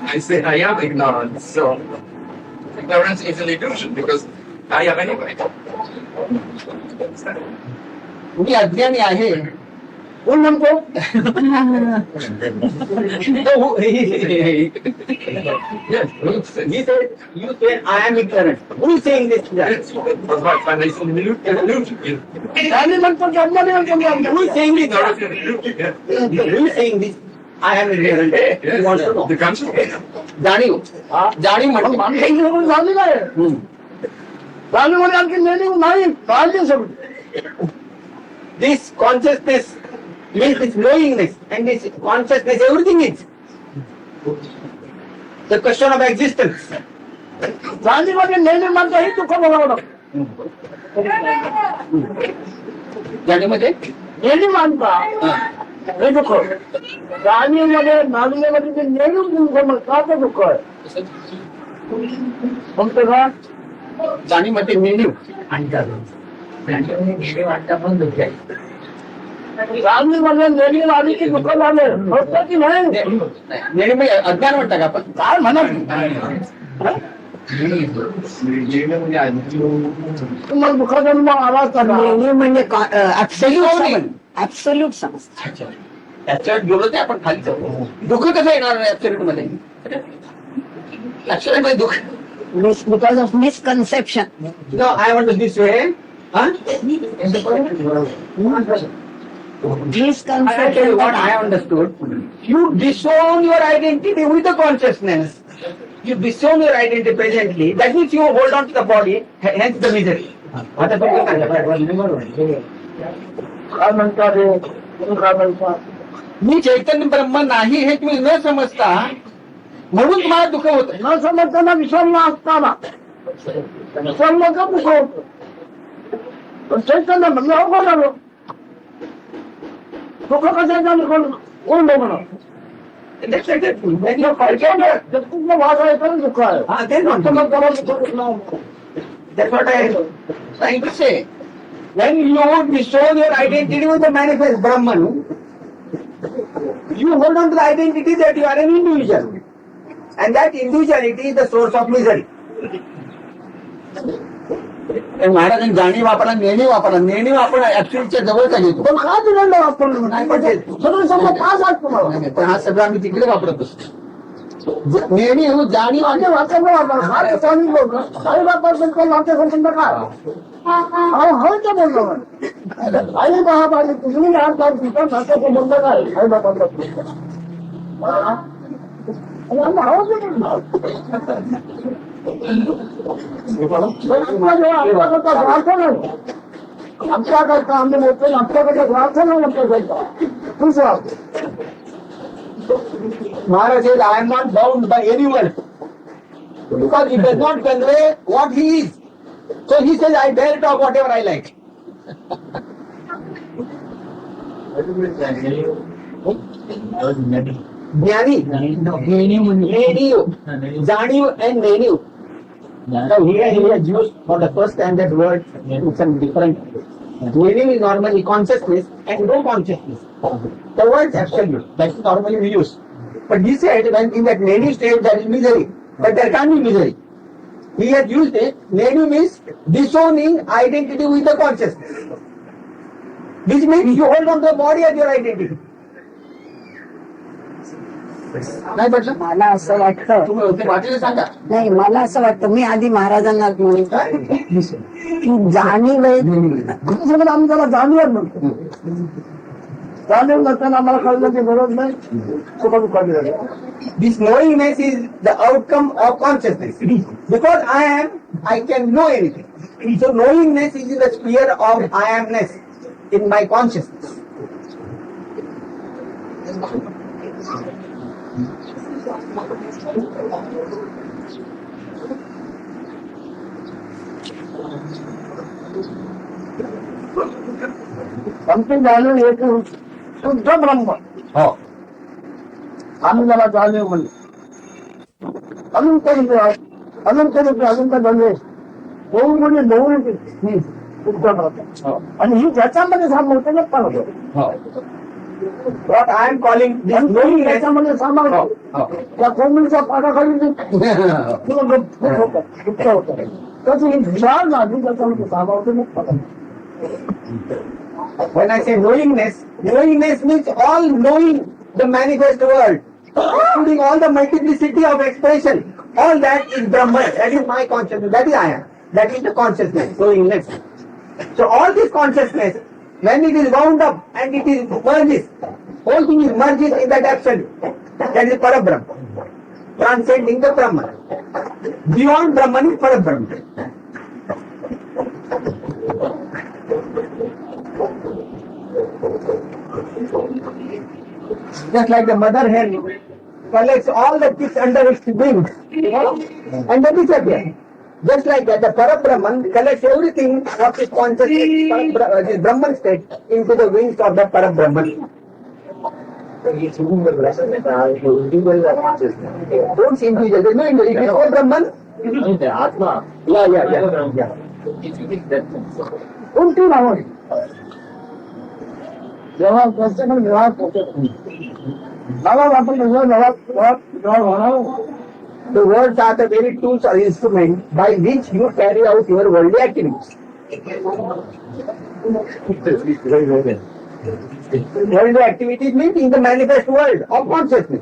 I say I am ignorant, so Ignorance is an illusion because I am anyway. मी अज्ञानी आहे कोण म्हणतो He said, you say I am ignorant. Who is saying this? Yes, but when it's an illusion. ज्ञानी म्हणतो की अज्ञानी म्हणतो Who is saying this? Ignorance is an illusion. Who is saying this? I am ignorant. He wants to know. The consciousness. जाणीव जाणीव म्हणून माणूस जाणीव आहे जाणीव म्हणजे आणखी नेणीव नाही काळजी सगळी This consciousness means this knowingness, and this consciousness, everything is. The question of existence. जाणीव म्हणजे नेणीव म्हणतो हे दुःख बघावं जाणीवमध्ये नेणीव मानता हे दुःख जाणीवमध्ये मानण्यामध्ये जे नेणीव दुःख का ते दुःख आहे म्हणतो का जाणीवमध्ये नेणीव जाणीवमध्ये नेणीव आली की दुःख झाले होतं की नाही नेणीव म्हणजे अज्ञान म्हणता का आपण काय म्हणत तुम्हाला दुःखाचा अनुभव आला का नेहमी म्हणजे ऍब्सोल्यूट समज ऍक्च्युअली गेलो ते आपण खाली जाऊ दुःख कसं येणार ऍक्च्युअली मध्ये ऍक्च्युअली मध्ये दुःख because of misconception No, I want to this way. Huh? I tell you what I understood. You disown your identity with the consciousness. You disown your identity presently. That means you hold on to the body, hence the misery. आता तुम्ही काय काय म्हणतात रे काय म्हणतात मी चैतन्य ब्रह्म नाही हे तुम्ही न समजता म्हणून तुम्हाला दुःख होत न समजताना विसरला असताना विसरलं का दुःख होतं पण चैतन्य म्हणजे अवघड झालं दुःख कशाचं कोण बघणार जगतीतलं वाद आहे तर दुःख आहे हा तेच म्हणतो मग त्याला दुःख That's what I trying to say. When you disown your identity with the manifest Brahman, you hold on to the identity that you are an individual. And that individuality is the source of misery. महाराजांनी जाणीव वापरा नेणीव आपण ऍक्च्युअलच्या जवळचा घेतो पण का बिघडलं आपण नाही म्हणजे सगळं समजा का सांग तुम्हाला पण हा सगळं आम्ही तिकडे वापरत असतो नेणीव जाणीव आणि वाचायला वापर सांगितलं काही वापर वाक्य संबंध काय हो ते बोललो आई महाबाई तुम्ही आज तुमचा नात्या संबंध काय आई बाबांचा आमच्याकरता आम्ही मोठे आमच्याकडे ग्राहक नाही आमच्या दुसरा Maharaj says, I am not bound by anyone. Because he does not convey what he is. So he says, I dare talk whatever I like. Jnani, Neniv, Janiv and Neniv. So here he has used for the first time that word in some different. Neniv is normally consciousness and no consciousness. The word is absolute, that's normally we use. But he said when in that Neniv state there is misery, but there can't be misery. He has used it, Neniv means disowning identity with the consciousness. Which means you hold on to the body as your identity. नाही म्हटलं मला असं वाटतं तुम्ही वाटेल सांगा नाही मला असं वाटतं मी आधी महाराजांना म्हणतो की जाणीव आम्ही त्याला जाणीव म्हणतो जाणीव नसताना आम्हाला कळण्याची गरज नाही सुख दुःखाची झाली This knowingness is the outcome of consciousness. Because I can know anything. So knowingness is in the sphere of I amness in my consciousness. आमची जाणीव एक शुद्ध ब्रह्म आम्ही त्याला जाणीव म्हणतो अजून काय गणेश होऊ म्हणजे नऊ शुद्ध ब्रह्म आणि ही ज्याच्यामध्ये सामोरते पण होतो What I am calling this knowingness. त्याच्यामध्ये सामावतो त्या कोंबडीच्या पाठाखाली जे तुला गुप्त होतं त्याची ही विशाल नादी त्याच्यामध्ये सामावतो मग पकड. When I say knowingness, knowingness means all knowing the manifest world, including all the multiplicity of expression. All that is Brahman. That is my consciousness. That is I am. That is the consciousness, knowingness. So all this consciousness, when it is wound up and it is merges, whole thing is merges in that absolute. That is Parabrahma. Transcending the Brahman. Beyond Brahman is Parabrahma. Just like the mother hen collects all the chicks under its wings and they disappear. Just like that, the Parabrahman collects everything of his consciousness, this Brahman state, into the wings of the Parabrahman. Don't see individual. There's no individual. It is all Brahman. Atma. Yeah. If you think that. उलटी नावं जेव्हा प्रत्येकाने व्यवहार पोचत नाही मला आपण व्यवहार होणार. The words are the very tools or instruments by which you carry out your worldly activities. Worldly activities means in the manifest world of consciousness.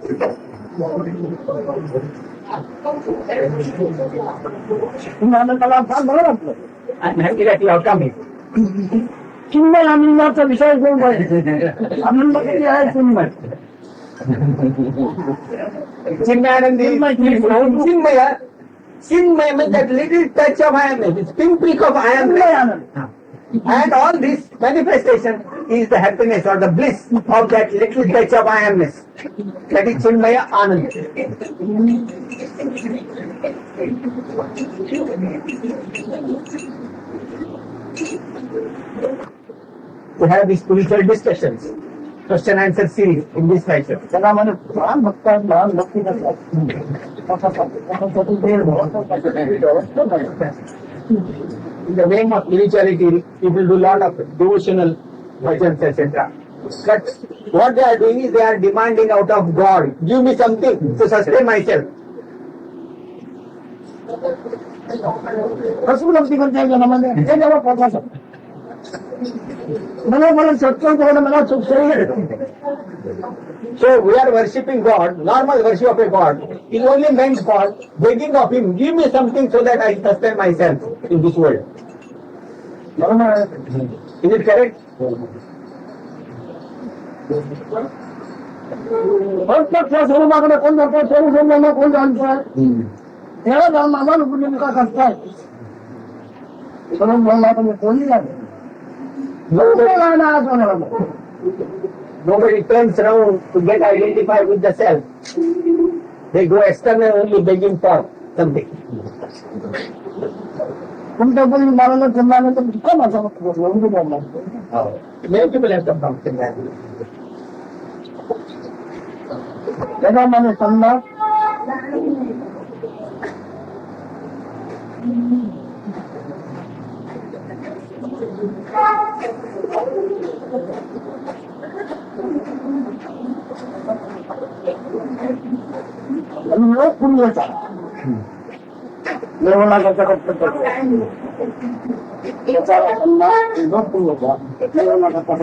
मला फार बरं वाटलं. I'm happy that you are coming. चिन्मय आनंदाचा विषय घेऊन पाहिजे. आनंद किती आहे चिन्मय. Chinmayanandi, Chinmaya means that little touch of I am, this pinprick of I am. And all this manifestation is the happiness or the bliss of that little touch of I amness. That is Chinmaya Anand. We have these spiritual discussions, question answer series in this fashion. त्याला म्हणे लहान भक्त आहेत, लहान भक्ती करतात. In the name of spirituality, people do lot of devotional bhajans, etc. But what they are doing is they are demanding out of God, give me something to sustain myself. कसं भक्ती करता जनामध्ये हे जेव्हा पोटाचं मला सत्संग करणं मला सुख. So we are worshipping God. Normal worship of a God is only meant for begging of Him, give me something so that I sustain myself in this world. Is it correct? स्वरूपाकडे कोण जातो स्वरूप कोण जाणतोय त्याला जाऊन आम्हाला भूमिका करताय. स्वरूप बोलण्याकडे कोणी जाते. Nobody turns around to get identified with the self. They go external only begging for something. तुमच्या कोणी मला जन्माला तर कम असं बोलणार. Many people have come from Finland. त्याच्यामध्ये समजा लोक पुण्य निर्मलाचा कर्तव्य लोक पुण्यचा निर्मलाचा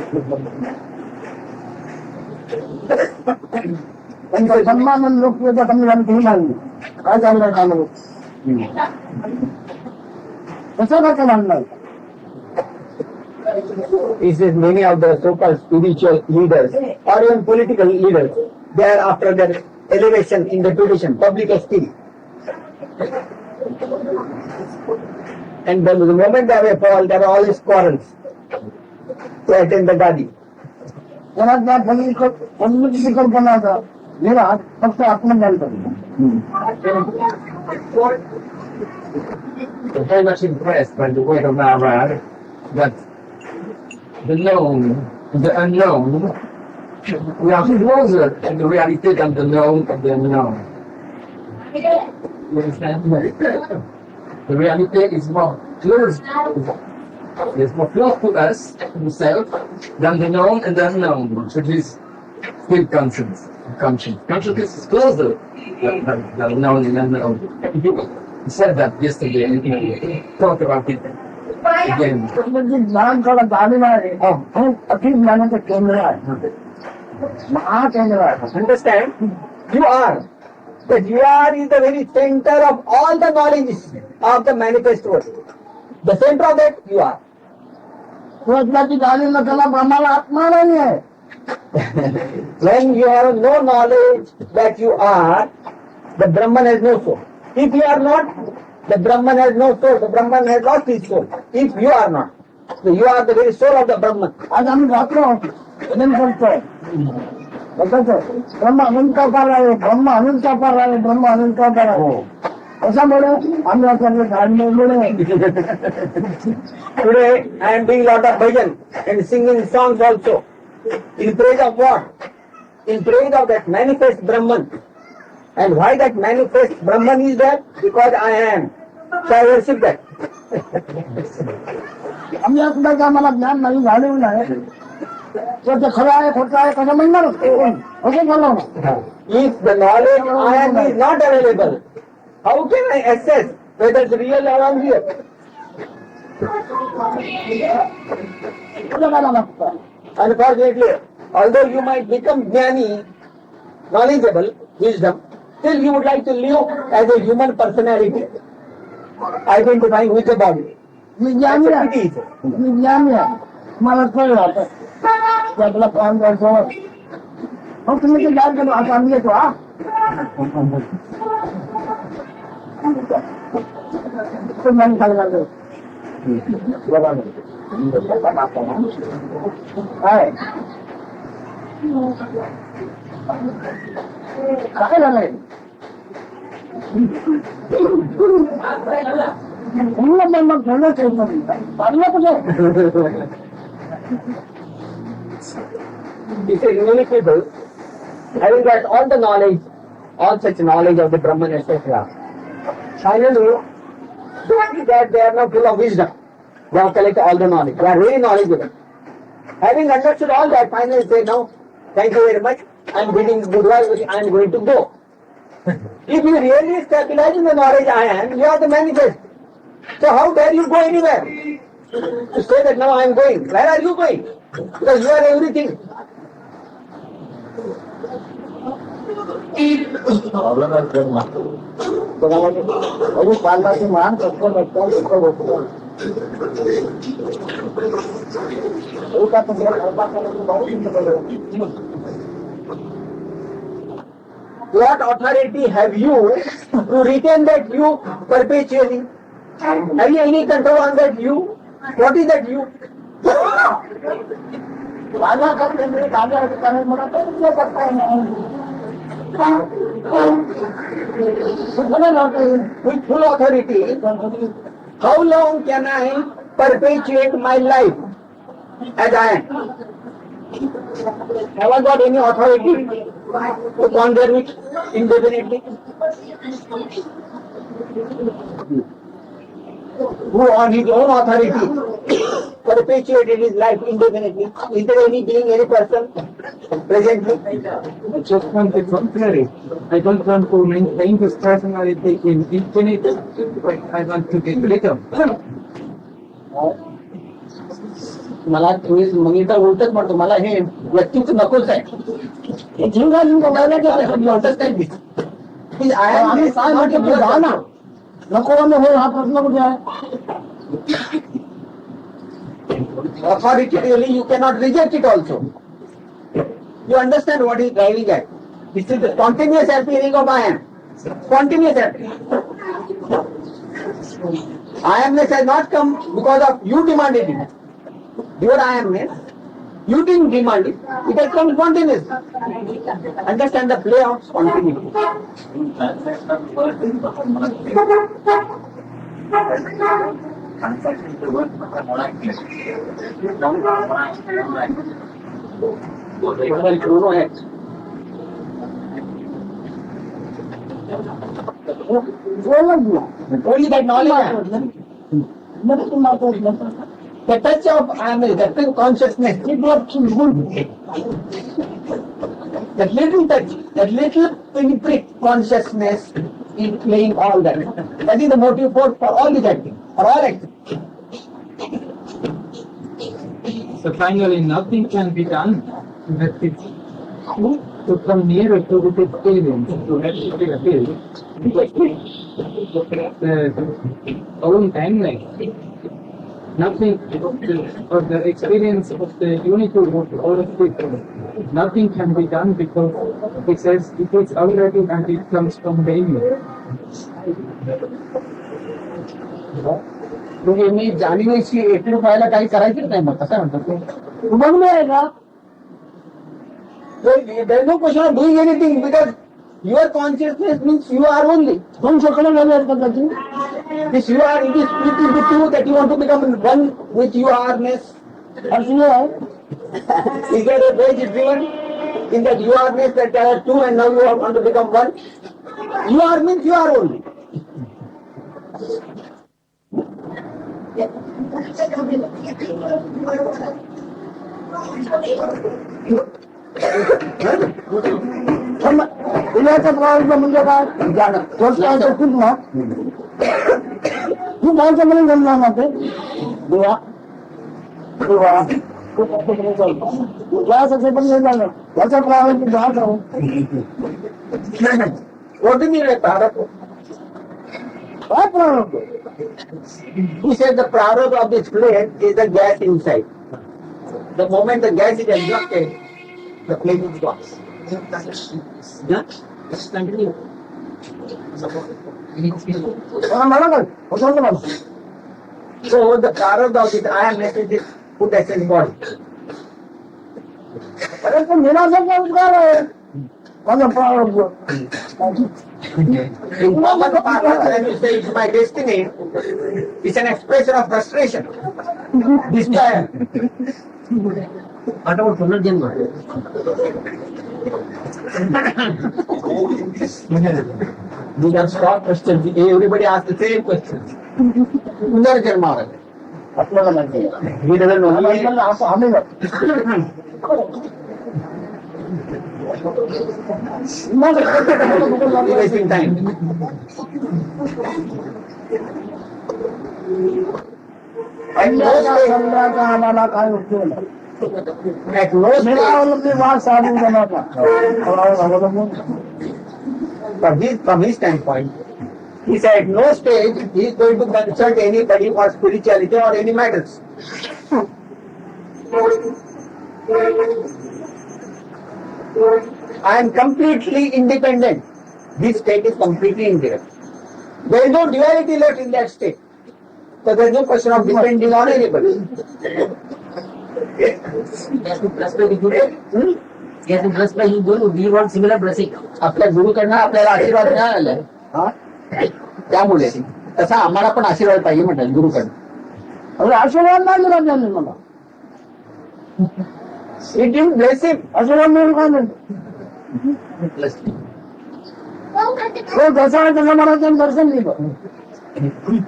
त्यांचा सन्मान लोकप्रियता कमी झाली ती मानली काय चाललंय काम कसं कसं मानणार. He says many of the so-called spiritual leaders or even political leaders, they are after their elevation in the tradition, public esteem. And the moment they have a fall, there are always quarrels to attain the Gadi. कोणाच त्या कल्पनाचा विराट फक्त आत्मज्ञान करतो. I'm very much impressed by the word of Maharaj that the known and the unknown, we are closer to the reality than the known and the unknown. You understand? The reality is more close. It's more close to us, himself, than the known and the unknown, which is still consciousness is closer than known and unknown. He said that yesterday and he talked about it again. ज्ञान थोड़ा दानिमा है अति ज्ञान का केंद्र है महाकेंद्र है Understand? You are. That you are is the very center of all the knowledge of the manifest world. The center of that you are. की दानी में चला ब्रह्माला आत्मा नहीं है When you have no knowledge that you are, the Brahman has no soul. If you are not, the Brahman has no soul. The Brahman has lost his soul. If you are not, so you are the very soul of the Brahman. आज हम रात्र दिन करते हैं बताते ब्रह्म अनंत का पर है ब्रह्म अनंत का पर है ब्रह्म अनंत का पर है ऐसा बोले हम लोग करने गाड़ी में बोले Today I am doing lot of bhajan and singing songs also. In praise of what? In praise of that manifest Brahman. And why that manifest Brahman is there? Because I am. So I worship that. हम यह सुना क्या हमारा ज्ञान नहीं गाड़ी में है तो खड़ा है खोटा है कैसे मिलना ओके बोलो If the knowledge I am is not available, how can I assess whether it's real or unreal? Unfortunately, although you might become jnani, knowledgeable, wisdom, still you would like to live as a human personality, identifying with the body. विज्ञान है हमारा कोई बात है जब तक काम कर सो हम तुम्हें के याद करो आसान है तो आ तो मैं निकाल कर दो हाय काहे लगे हम खेलना चाहिए पढ़ना तो It's a unique people, having got all the knowledge, all such knowledge of the Brahman, etc. Finally, don't that they are now full of wisdom. They have collected all the knowledge. They are very knowledgeable. Having understood all that, finally say, now, thank you very much. I am bidding goodbye. I am going to go. If you really stabilize in the knowledge I am, you are the manifest. So how dare you go anywhere? To say that now I am going. Where are you going? Because you are everything. अभी पालना से मान सबको लगता है सबको बोलता है एक का तो मेरा घर बात करने को बहुत चिंता What authority have you to retain that you perpetually? Have you any control on that you? What is that you? राजा करते मेरे राजा करने मना तो क्या करता है With full authority, how long can I perpetuate my life as I am? Have I got any authority to conserve it indefinitely? Who on his own authority perpetuated his life indefinitely? Is there any being, any person presently? I just want the contrary. I don't want to maintain this personality in infinite. I want to get rid of. मला तुम्ही मंगिता उलटच म्हणतो मला हे व्यक्तीच नकोच आहे जीवना जिंका व्हायला गेलं उलटच काही आम्ही काय म्हटलं जा ना नको हो हा प्रश्न कुठे आहे Authoritatively you cannot reject it also. You understand what is driving at. This is the spontaneous appearing of I am. Spontaneous appearing. I amness has not come because of you demanded it. Your I amness, you didn't demand it. It has come spontaneously. Understand the play of spontaneity. Only that knowledge. The touch of I am, the consciousness. That little touch, that little pinprick consciousness is playing all that. That is the motive for all this acting, for all acting. So finally, nothing can be done with it. To come nearer to the experience, to let it feel the own timeline. Nothing for the experience of the unity of all of people. Nothing can be done because it says it is already and it comes from daily. म्हणजे मी जाणीवेशी एकरूप व्हायला काही करायचंच नाही मग कसं म्हणतो तू बघ आहे का There is no question of doing anything because your consciousness means you are only. दोन स्वप्न झाले पद्धती This you are, it is with you that you want to become one with yourness. असं आहे Is there a page driven in that yourness that there are two and now you want to become one? You are means you are only. उद्याचा प्रवास म्हणजे काय जाणं स्वतःचं खूप ना तू माझ्या मध्ये जमणार ना ते दुवा दुवा उद्याचं पण नाही झालं त्याचा प्रवास जात राहू What do you mean by prarabdha? काय प्रवास होतो He said the prarabdha of this plate is the gas inside. The moment the gas is extracted, the plate is gone. Yeah? Let's continue. मला काय होतं मला So the prarabdha of this I am necessary put as in body. अरे पण निराशा संस्कार आहे माझा प्रारंभ In common parlance, when you say it's my destiny, it's an expression of frustration, despair. What about Punarjanma? These are short questions. Everybody asks the same questions. Punarjanma. आपल्याला माहिती He doesn't know. आम्ही He's wasting time. At no stage, चंद्राचा आम्हाला काय उपयोग नाही at no stage, अवलंबी वाद साधून जमाचा from his standpoint, he said at no stage he is going to consult anybody for spirituality or any matters. I am completely independent. This state is completely independent. There is no duality left in that state. So there is no question of depending on anybody. Yes, to bless by the Guru. Yes, to bless by the Guru. We want similar blessing. आपल्या गुरुकडनं आपल्याला आशीर्वाद मिळालेला आहे. हा? त्यामुळे तसा आम्हाला पण आशीर्वाद पाहिजे म्हणतात गुरुकडनं. अरे आशीर्वाद नाही दिला त्यांनी मला It didn't bless him. आशीर्वाद मिळून काय म्हणतो Bless. तो जसा आहे त्याला मला त्यांनी दर्शन दिलं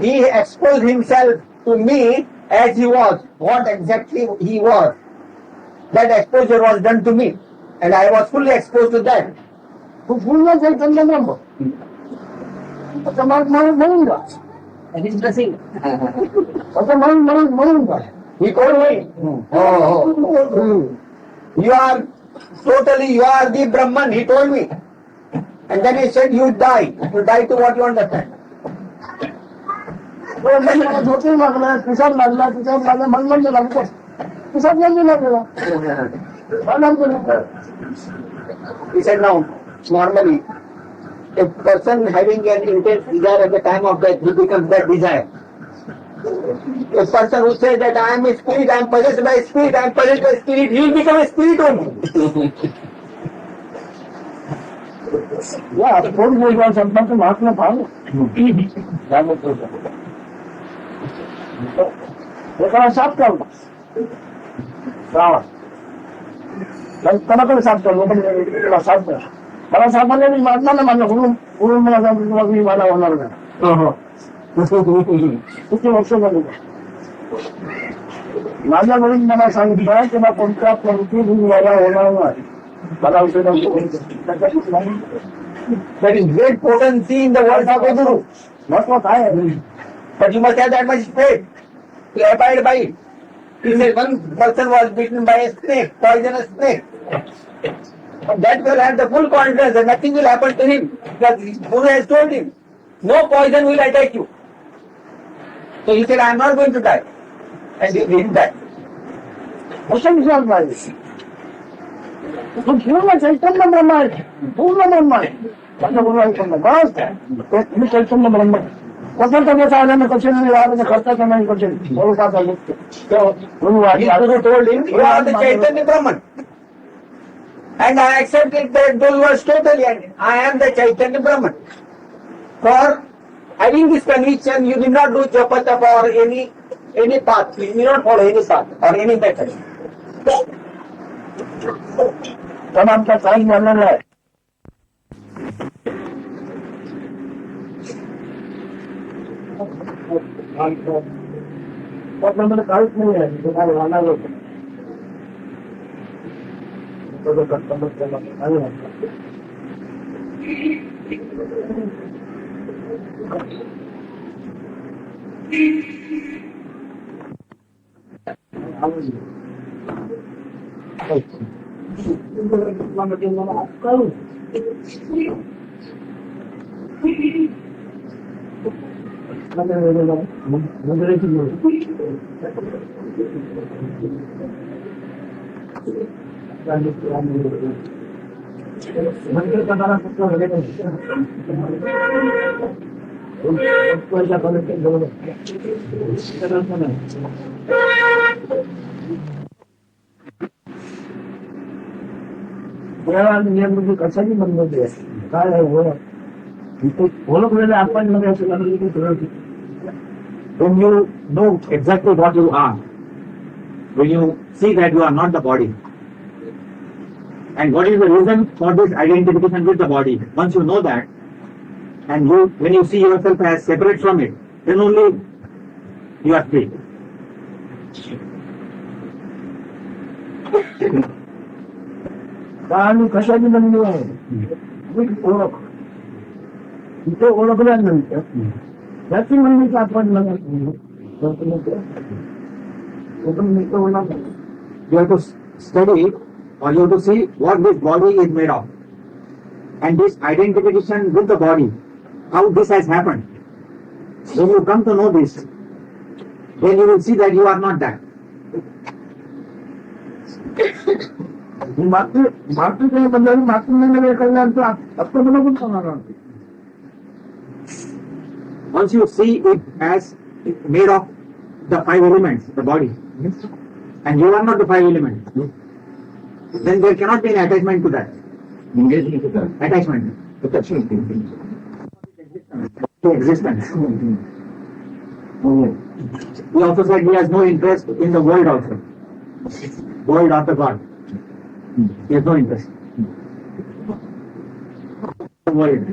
He exposed himself to me as he was, what exactly he was. That exposure was done to me, and I was fully exposed to that. तू पूर्ण चैतन्य ब्रह्म असं म्हणून का That is blessing. असं म्हणून का He told me, you are totally, you are the Brahman, he told me. And then he said, you die. You die to what you understand. मला झोपी लागला पिसाब लागला पिसाब लागला म्हणजे लागतो पिसाब नाही लागला He said, now, normally, a person having an intense desire at the time of death, he becomes that desire. A person who says that I am a spirit, I am possessed by spirit, I am possessed by spirit, he will become a spirit only. या phone बोलवा संपर्क महात्मा भाव एकाला साफ करला त्याला साफ करलो पण त्याला साफ करा मला सापडले मी वाटणार माझ्या गुरु मला सांगितलं मी मला होणार नाही किती वर्ष झाली माझ्याकडून मला सांगितलं की बा कोणत्या पंक्ती मला होणार नाही There is great potency in the words of a guru. Not what I am. But you must have that much faith to abide by it. He said one person was bitten by a snake, poisonous snake. But that will have the full confidence that nothing will happen to him. Because Guru has told him, no poison will attack you. So he said, I am not going to die. And he didn't die. Question is not right. तो क्यों मैं चैतन्य ब्रह्म है पूर्ण ब्रह्म है ऐसा बोल रहा है बस मैं चैतन्य ब्रह्म कसर तो कैसा आने में कुछ नहीं रहा है खर्चा तो नहीं कुछ और का तो Guru told him, you are the Chaitanya Brahman. And I accepted that those words totally, and I am the Chaitanya Brahman. For having this conviction, you did not do japa tapa or any path. You did not follow any path or any method. तब आपका time जाना है मैंने कागज नहीं है तुम्हारे लाना लोग नियम मुझे कैसा नहीं बन गया क्या है वो लोग मेरे आप When you know exactly what you are, when you see that you are not the body, and what is the reason for this identification with the body, once you know that, and when you see yourself as separate from it, then only you are free. कहानी कशाची बनली आहे ओळख तिथे ओळखल्यानंतर त्याची म्हणली आपण You have to study or you have to see what this body is made of. And this identification with the body, how this has happened. When you come to know this, then you will see that you are not that. मातृ बदल मातृ कल्याणचं आता बरोबर होणार Once you see it as made of the five elements, the body, and you are not the five elements, then there cannot be an attachment to that. Attachment. To existence. He also said he has no interest in the world also. World after God. He has no interest. The world.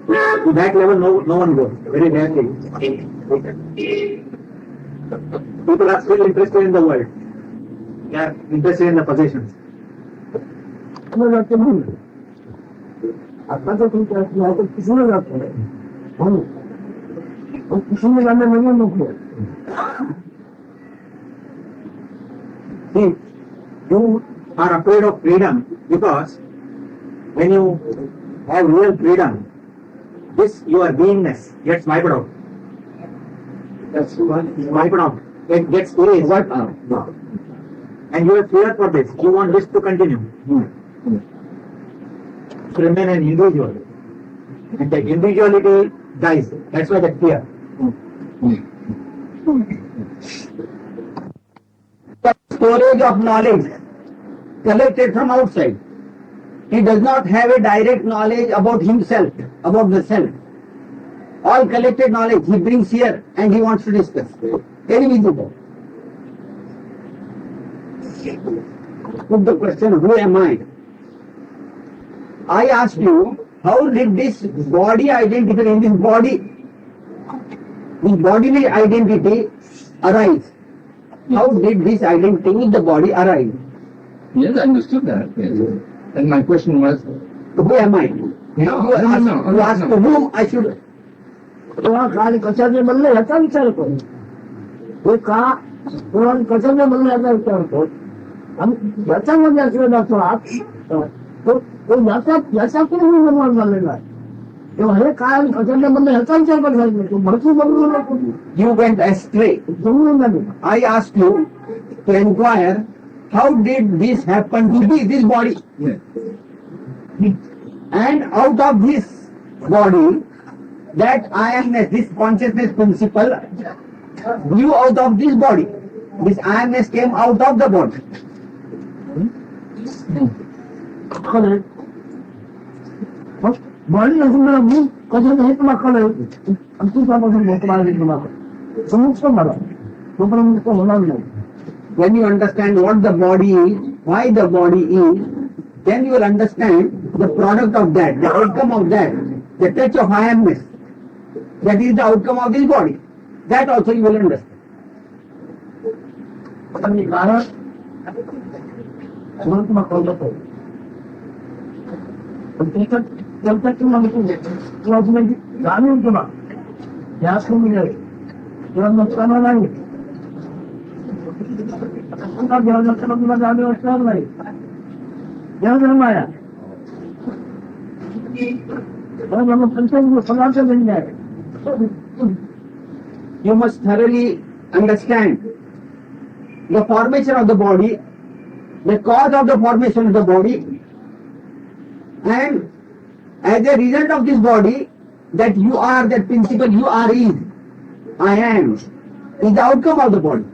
To that level, no one goes. Very rarely. People are still interested in the world. They are interested in the possessions. आता तो तुमच्या किसी में जाते हैं किसी में जाने में नको See, you are afraid of freedom because when you have real freedom, this your beingness gets wiped out. That's wiped out. It gets erased. Wiped out. And you are feared for this. You want this to continue. To remain an individual. And the individuality dies. That's why that fear. The storage of knowledge collected from outside. He does not have a direct knowledge about himself, about the self. All collected knowledge he brings here and he wants to discuss. Very visible. Put the question, who am I? I asked you, how did this body identity in this bodily identity arise? How did this identity with the body arise? Yes, I understood that. Yes. And my question was, Who am I? No, You ask to whom I should. तेव्हा खाली कशाचे बनले ह्याचा विचार करू. हे का तेव्हा कशाचे बनले याचा विचार करतो. आणि याच्यामध्ये असलेला तो याच्यातून निर्माण झालेला आहे. तेव्हा हे काय कशाचे बनले ह्याचा विचार करायचा नाही. तो भरपूर बरोबर You went astray. जमून झाले. I asked you to inquire how did this happen to be this body? And out of this body, that I amness, this consciousness principle grew out of this body. This I amness came out of the body. Body असून मला मी कशाचं हे तुम्हाला कळलं. तुमच्यापासून मोकळा तुम्हाला समजतो मला तोपर्यंत तो होणार नाही. When you understand what the body is, why the body is, then you will understand the product of that, the outcome of that, the touch of I amness. That is the outcome of this body. That also you will understand. आणि कारण म्हणून तुम्हाला कळलं पाहिजे. पण त्याच्यात तुम्हाला किंवा तुम्ही जाणून तुम्हाला ध्यास कमी जाईल किंवा नुकसान नाही. तुला जाणीव असणार नाही. माया पदार्थ नाही आहे. You must thoroughly understand the formation of the body, the cause of the formation of the body, and as a result of this body, that you are, that principle you are is, I am, is the outcome of the body.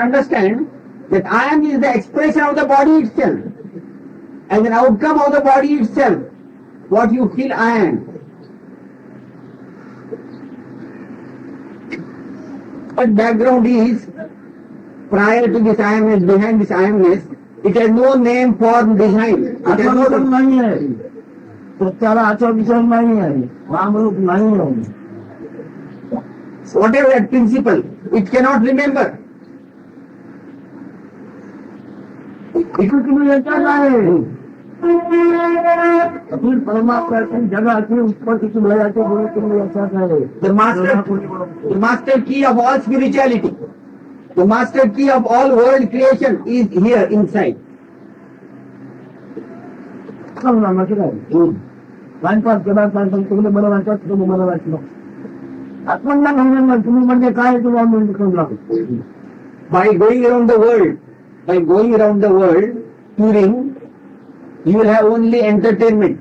Understand that I am is the expression of the body itself, as an outcome of the body itself, what you feel I am. But background is, prior to this I amness, behind this I amness, it has no name, form, design. It has no आत्मविचार नाही आहे. त्याला आत्मविचार नाही आहे. रामरूप नाही आहे. whatever that principle, it cannot remember. इकडे तुम्ही याच्यात आहे. अखिल परमात्म्याची जगाची उत्पत्तीची लयाची गुरु तुम्ही याच्यात आहे. The master key of all spirituality, the master key of all world creation is here inside. समजा नक्की काय टाइमपास केला तर तुम्ही मला वाटत तुम्ही मला वाटलं आत्मज्ञान होणार. तुम्ही म्हणजे काय तुम्हाला करू लागतो. By going around the world, touring, you will have only entertainment,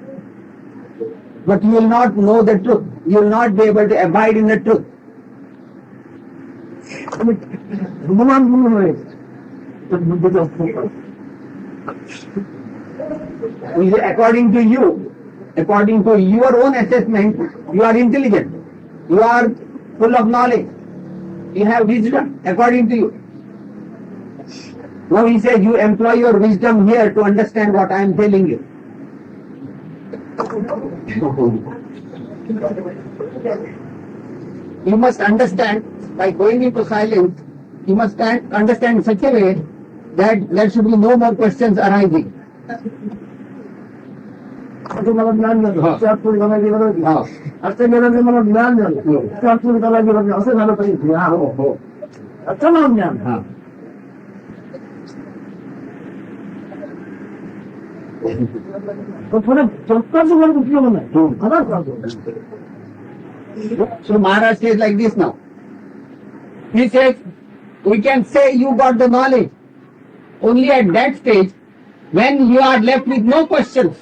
but you will not know the truth. You will not be able to abide in the truth. गुमान गुण होय तर बुद्धीचा उपयोग. According to you, according to your own assessment, you are intelligent. You are full of knowledge. You have wisdom, according to you. Now he says you employ your wisdom here to understand what I am telling you. You must understand, by going into silence, you must understand in such a way that there should be no more questions arising. तुम्हाला ज्ञान झालं त्यातून करायची गरज नाही. असं गेलं तर मला ज्ञान झालं त्यातून करायची गरज नाही. असं झालं पाहिजे. हा हो हो असं ना ज्ञान. थोडं स्वतःच वर उपयोग नाही. खरंच सांगतो. So Maharaj says like this now. He says, we can say you got the knowledge only at that stage when you are left with no questions.